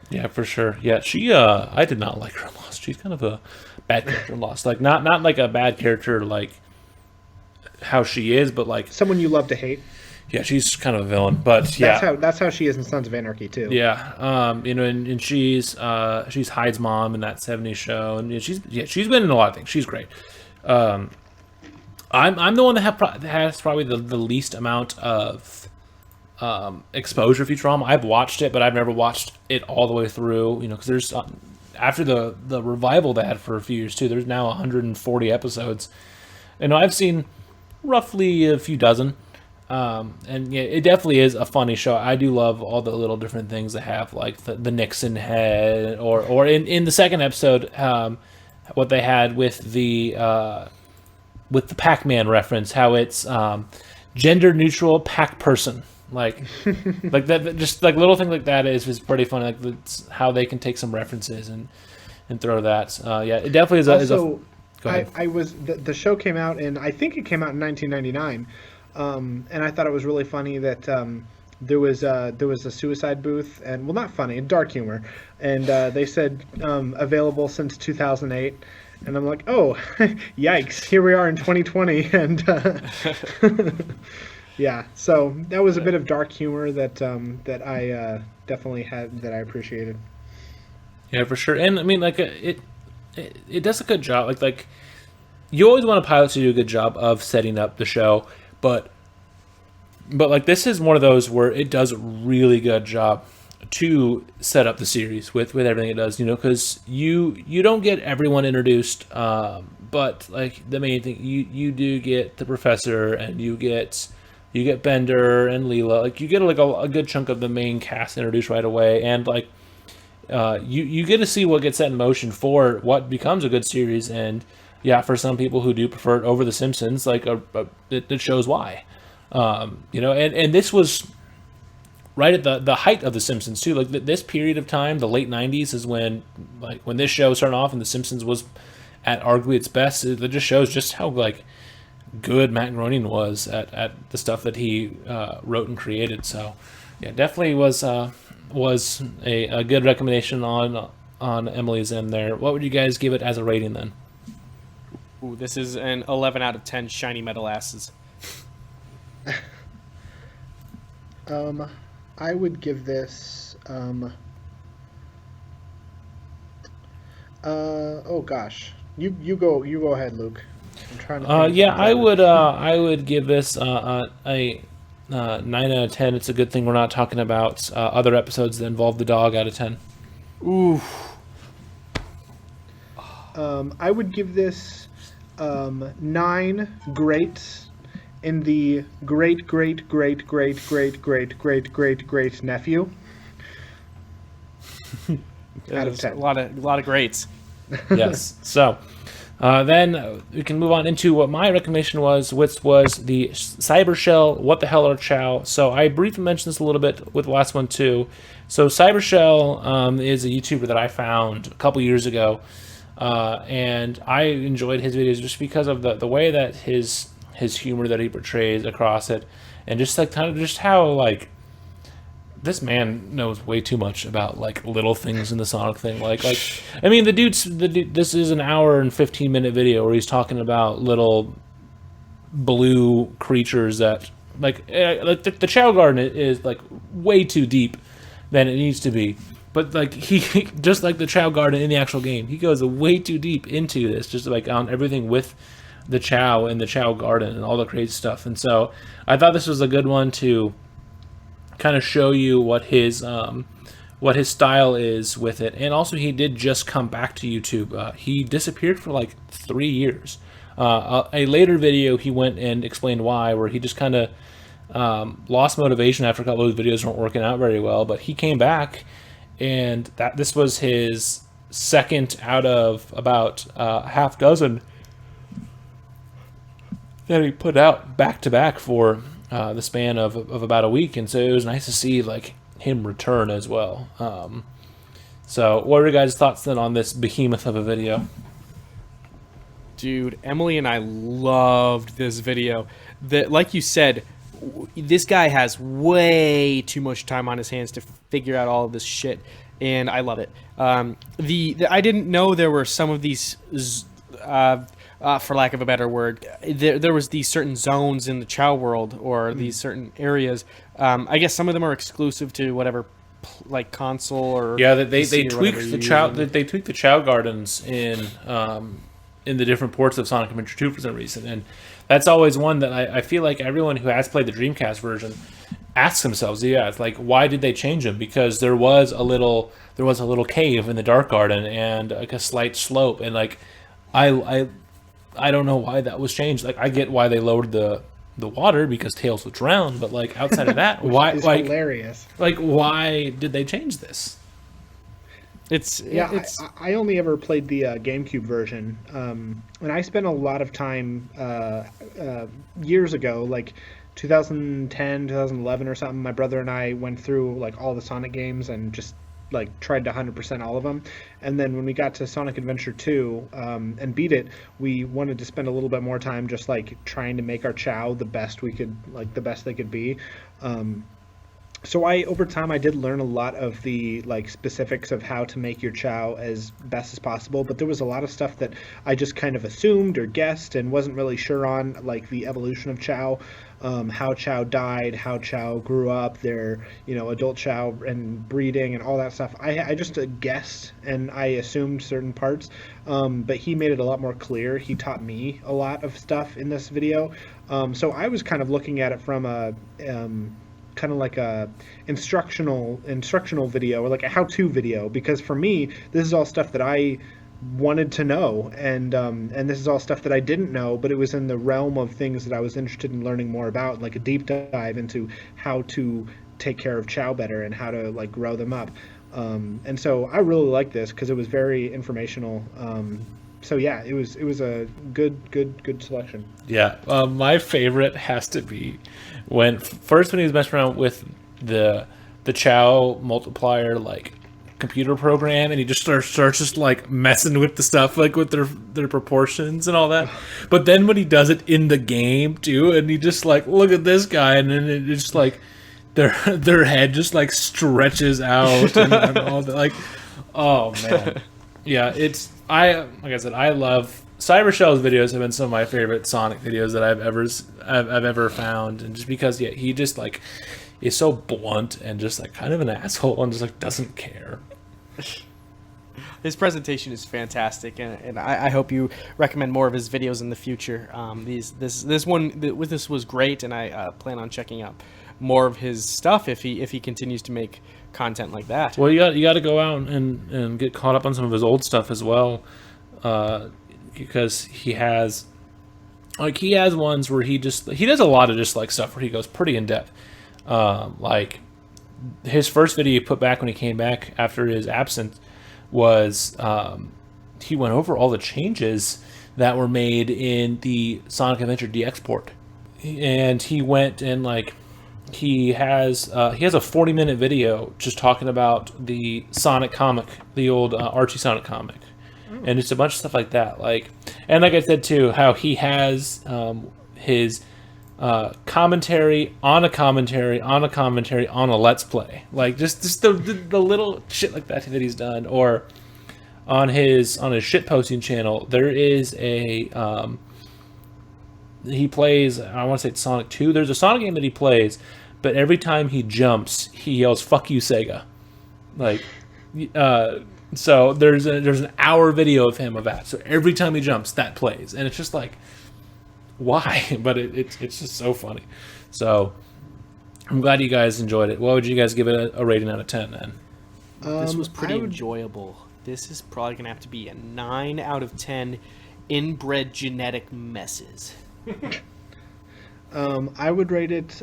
Yeah, for sure. Yeah, she I did not like her in Lost. She's kind of a bad character in Lost. Like not like a bad character like how she is, but like someone you love to hate. Yeah, she's kind of a villain, but yeah, that's how she is in Sons of Anarchy too. Yeah, and she's Hyde's mom in that '70s show, and she's been in a lot of things. She's great. I'm the one that has probably the least amount of exposure to Futurama. I've watched it, but I've never watched it all the way through. Because there's after the revival they had for a few years too. There's now 140 episodes, and I've seen roughly a few dozen. And yeah, it definitely is a funny show. I do love all the little different things they have, like the Nixon head, or in the second episode, what they had with the Pac-Man reference, how it's gender neutral Pac person, like that, just like little thing like that is pretty funny. Like that's how they can take some references and throw that. Yeah, it definitely is a. Go ahead. The show came out, and I think it came out in 1999. And I thought it was really funny that there was a suicide booth, and well, not funny, dark humor, and they said available since 2008, and I'm like, oh, yikes! Here we are in 2020, and yeah, so that was a bit of dark humor that I definitely had, that I appreciated. Yeah, for sure, and I mean, like it does a good job. Like you always want a pilot to do a good job of setting up the show. But like this is one of those where it does a really good job to set up the series with everything it does, because you don't get everyone introduced, but like the main thing, you do get the professor, and you get Bender and Leela. Like you get like a good chunk of the main cast introduced right away, and like you get to see what gets set in motion for what becomes a good series. And yeah, for some people who do prefer it over The Simpsons, like it shows why. And this was right at the height of The Simpsons too. Like this period of time, the late '90s, is when this show started off, and The Simpsons was at arguably its best. It just shows just how like good Matt Groening was at the stuff that he wrote and created. So yeah, definitely was a good recommendation on Emily's End there. What would you guys give it as a rating then? Ooh, this is an 11 out of 10 shiny metal asses. I would give this. Oh gosh, you go ahead, Luke. I'm trying to. Yeah, I would give this a 9 out of 10. It's a good thing we're not talking about other episodes that involve the dog out of 10. Ooh. I would give this 9 greats in the great nephew. Out of 10. A lot of greats. Yes. So then we can move on into what my recommendation was, which was the Cyber Shell What the Hell Are Chow. So I briefly mentioned this a little bit with the last one too. So Cyber Shell is a YouTuber that I found a couple years ago, and I enjoyed his videos just because of the way that his humor that he portrays across it, and just like kind of just how like this man knows way too much about like little things in the Sonic thing. Like I mean, the dude. This is an hour and 15-minute video where he's talking about little blue creatures that like the Chow Garden is like way too deep than it needs to be. But like he just like the Chow Garden in the actual game, he goes way too deep into this, just like on everything with the Chow and the Chow Garden and all the crazy stuff. And so I thought this was a good one to kind of show you what his style is with it. And also he did just come back to YouTube. He disappeared for like 3 years. A later video he went and explained why, where he just kind of lost motivation after a couple of his videos weren't working out very well. But he came back, and this was his second out of about half dozen that he put out back to back for the span of about a week. And so it was nice to see like him return as well. So what are your guys' thoughts then on this behemoth of a video? Dude, Emily and I loved this video. Like you said, this guy has way too much time on his hands to figure out all of this shit, and I love it. I didn't know there were some of these, for lack of a better word, there was these certain zones in the Chow world, or these certain areas. I guess some of them are exclusive to whatever like console or they tweaked the Chow. They tweaked the Chow Gardens in the different ports of Sonic Adventure 2 for some reason, and that's always one that I feel like everyone who has played the Dreamcast version asks themselves, it's like, why did they change them? Because there was a little cave in the Dark Garden and like a slight slope, and like I don't know why that was changed. Like I get why they lowered the water because Tails would drown, but like outside of that, why? It's like hilarious. Like why did they change this? I only ever played the GameCube version, and I spent a lot of time years ago, like 2010, 2011 or something. My brother and I went through like all the Sonic games and just like tried to 100% all of them. And then when we got to Sonic Adventure 2 and beat it, we wanted to spend a little bit more time just like trying to make our Chow the best we could, like the best they could be. So over time I did learn a lot of the like specifics of how to make your Chow as best as possible, but there was a lot of stuff that I just kind of assumed or guessed and wasn't really sure on, like the evolution of Chow, how Chow died, how Chow grew up, their adult Chow and breeding and all that stuff. I just guessed and I assumed certain parts, but he made it a lot more clear. He taught me a lot of stuff in this video, so I was kind of looking at it from a kind of like a instructional video, or like a how-to video, because for me this is all stuff that I wanted to know, and this is all stuff that I didn't know, but it was in the realm of things that I was interested in learning more about, like a deep dive into how to take care of chow better and how to like grow them up. And so I really liked this because it was very informational. So yeah, it was a good selection. Yeah, my favorite has to be when he was messing around with the chow multiplier like computer program, and he just starts just like messing with the stuff, like with their proportions and all that. But then when he does it in the game too, and he just like, look at this guy, and then it's just like their head just like stretches out and all that. Like, oh man, yeah, like I said, I love Cybershell's videos. Have been some of my favorite Sonic videos that I've ever found, and just because he just like is so blunt and just like kind of an asshole and just like doesn't care. His presentation is fantastic, and I hope you recommend more of his videos in the future. This was great, and I plan on checking out more of his stuff if he continues to make content like that. Well, you got to go out and get caught up on some of his old stuff as well, because he has ones where he does a lot of just like stuff where he goes pretty in depth. Like his first video he put back when he came back after his absence was he went over all the changes that were made in the Sonic Adventure DX port, and he went and like he has a 40-minute video just talking about the Sonic comic, the old Archie Sonic comic, and it's a bunch of stuff like that. Like, and like I said too, how he has his commentary on a commentary on a commentary on a Let's Play, like just the little shit like that he's done. Or on his shit posting channel, there is a he plays, I want to say it's Sonic 2. There's a Sonic game that he plays, but every time he jumps, he yells "Fuck you, Sega!" Like, so there's an hour video of him of that. So every time he jumps, that plays, and it's just like, why? But it's just so funny. So I'm glad you guys enjoyed it. What would you guys give it a rating out of 10 then? This was pretty enjoyable. This is probably gonna have to be a 9 out of 10 inbred genetic messes. I would rate it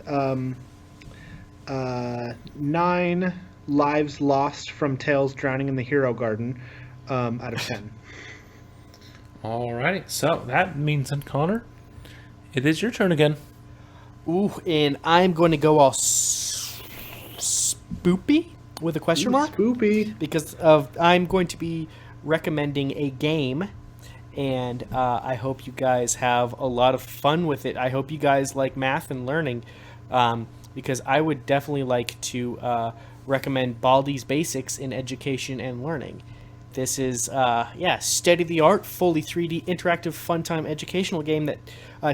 9 lives lost from Tails drowning in the Hero Garden out of 10. Alrighty, so that means then, Connor, it is your turn again. Ooh, and I'm going to go all spoopy with a question mark. Spoopy. Because I'm going to be recommending a game, and I hope you guys have a lot of fun with it. I hope you guys like math and learning, because I would definitely like to recommend Baldi's Basics in Education and Learning. This is, state-of-the-art, fully 3D interactive fun-time educational game that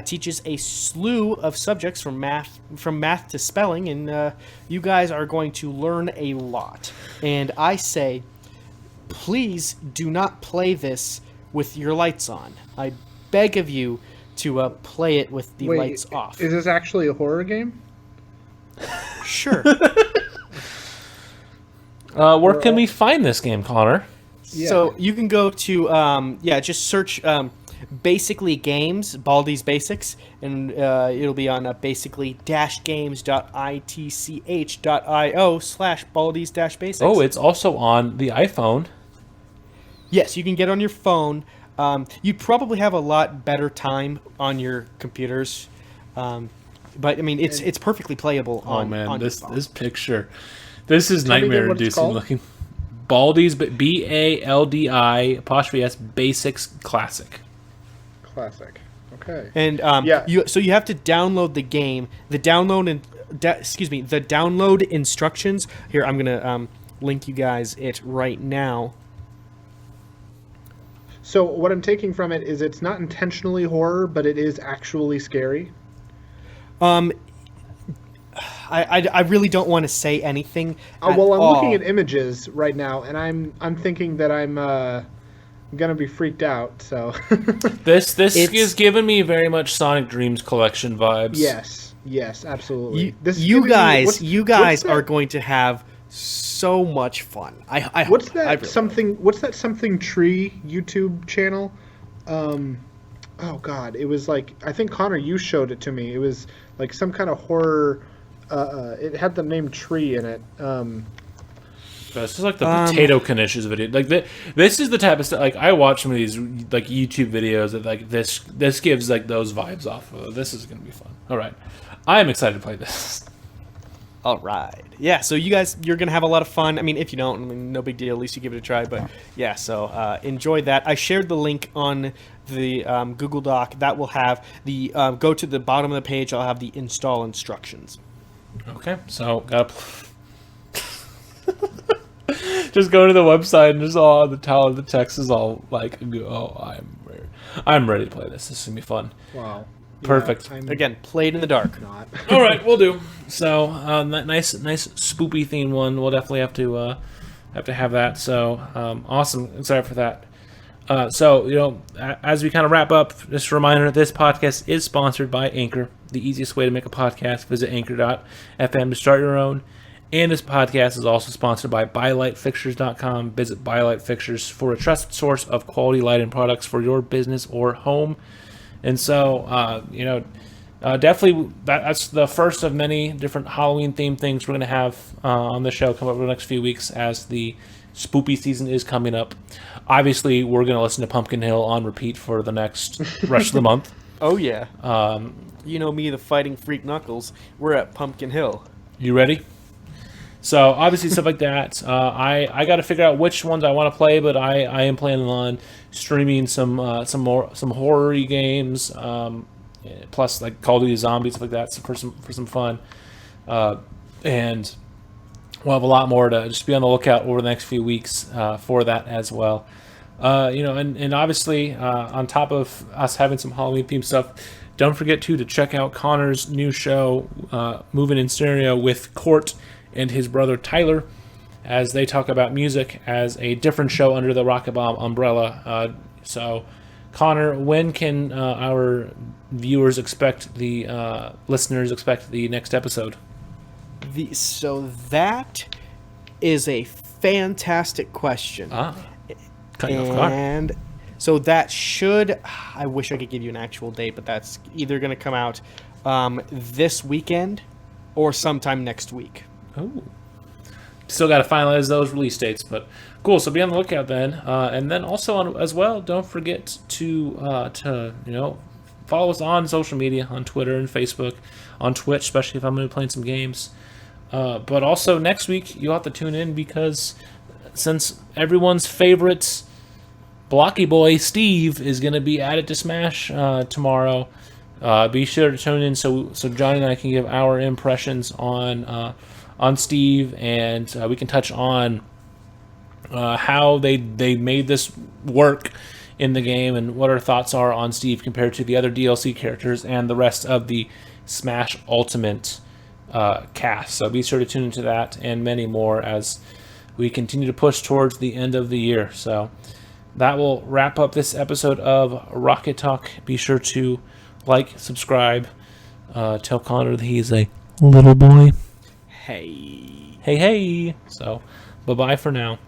teaches a slew of subjects from math to spelling, and you guys are going to learn a lot. And I say, please do not play this with your lights on. I beg of you to play it with the lights off. Is this actually a horror game? Sure. Where can we find this game, Connor? Yeah. So you can go to just search Basically Games, Baldi's Basics, and it'll be on basically-games.itch.io/Baldi's-Basics. Oh, it's also on the iPhone. Yes, you can get on your phone. You'd probably have a lot better time on your computers, but I mean, it's perfectly playable on. Oh man, on this your phone. this picture, this is nightmare-inducing looking. Baldi's, BALDI''S Basics Classic. Classic. Okay. And you have to download the game. The download instructions. Here, I'm gonna link you guys it right now. So what I'm taking from it is it's not intentionally horror, but it is actually scary. I really don't want to say anything. I'm looking at images right now, and I'm thinking that I'm gonna be freaked out. So This is giving me very much Sonic Dreams collection vibes. yes. Yes, absolutely. You guys what's are that- going to have so much fun. I What's hope. I that really something? What's that something tree YouTube channel? Oh God, it was like I think Connor, you showed it to me. It was like some kind of horror. It had the name Tree in it. This is like the potato conditions video. Like this is the type of stuff. Like I watch some of these like YouTube videos that like this gives like those vibes off of. This is gonna be fun. All right, I am excited to play this. All right. Yeah, so you guys, you're going to have a lot of fun. I mean, if you don't, I mean, no big deal. At least you give it a try. But yeah, so enjoy that. I shared the link on the Google Doc. That will have the, go to the bottom of the page. I'll have the install instructions. Okay, so gotta just go to the website and just all the text is all like, oh, I'm ready to play this. This is gonna be fun. Wow. Perfect. I'm Again, played in the dark. not. All right, we'll do. So that nice spoopy themed one. We'll definitely have to have that. So awesome, excited for that. So as we kind of wrap up, just a reminder: this podcast is sponsored by Anchor. The easiest way to make a podcast: visit Anchor.fm to start your own. And this podcast is also sponsored by ByLightFixtures.com. Visit ByLight Fixtures for a trusted source of quality lighting products for your business or home. And so, definitely that's the first of many different Halloween-themed things we're going to have on the show come up over the next few weeks as the spoopy season is coming up. Obviously, we're going to listen to Pumpkin Hill on repeat for the next rest of the month. Oh, yeah. You know me, the fighting freak Knuckles. We're at Pumpkin Hill. You ready? So obviously stuff like that. I got to figure out which ones I want to play, but I am planning on streaming some horror games, plus like Call of Duty Zombies, stuff like that, for some fun. And we'll have a lot more to just be on the lookout over the next few weeks for that as well. And obviously on top of us having some Halloween themed stuff, don't forget to check out Connor's new show, Moving in Stereo with Court and his brother Tyler, as they talk about music as a different show under the RocketBomb umbrella. So, Connor, when can our viewers expect listeners expect the next episode? So that is a fantastic question. Cut you off guard. And so that should, I wish I could give you an actual date, but that's either going to come out this weekend or sometime next week. Oh, still got to finalize those release dates, but cool. So be on the lookout then, and then also as well. Don't forget to follow us on social media, on Twitter and Facebook, on Twitch, especially if I'm going to be playing some games. But also next week you'll have to tune in because since everyone's favorite blocky boy Steve is going to be added to Smash tomorrow, be sure to tune in so Johnny and I can give our impressions on Steve, and we can touch on how they made this work in the game and what our thoughts are on Steve compared to the other DLC characters and the rest of the Smash Ultimate cast. So be sure to tune into that and many more as we continue to push towards the end of the year. So that will wrap up this episode of Rocket Talk. Be sure to like, subscribe, tell Connor that he's a little boy. Hey. Hey. So, bye-bye for now.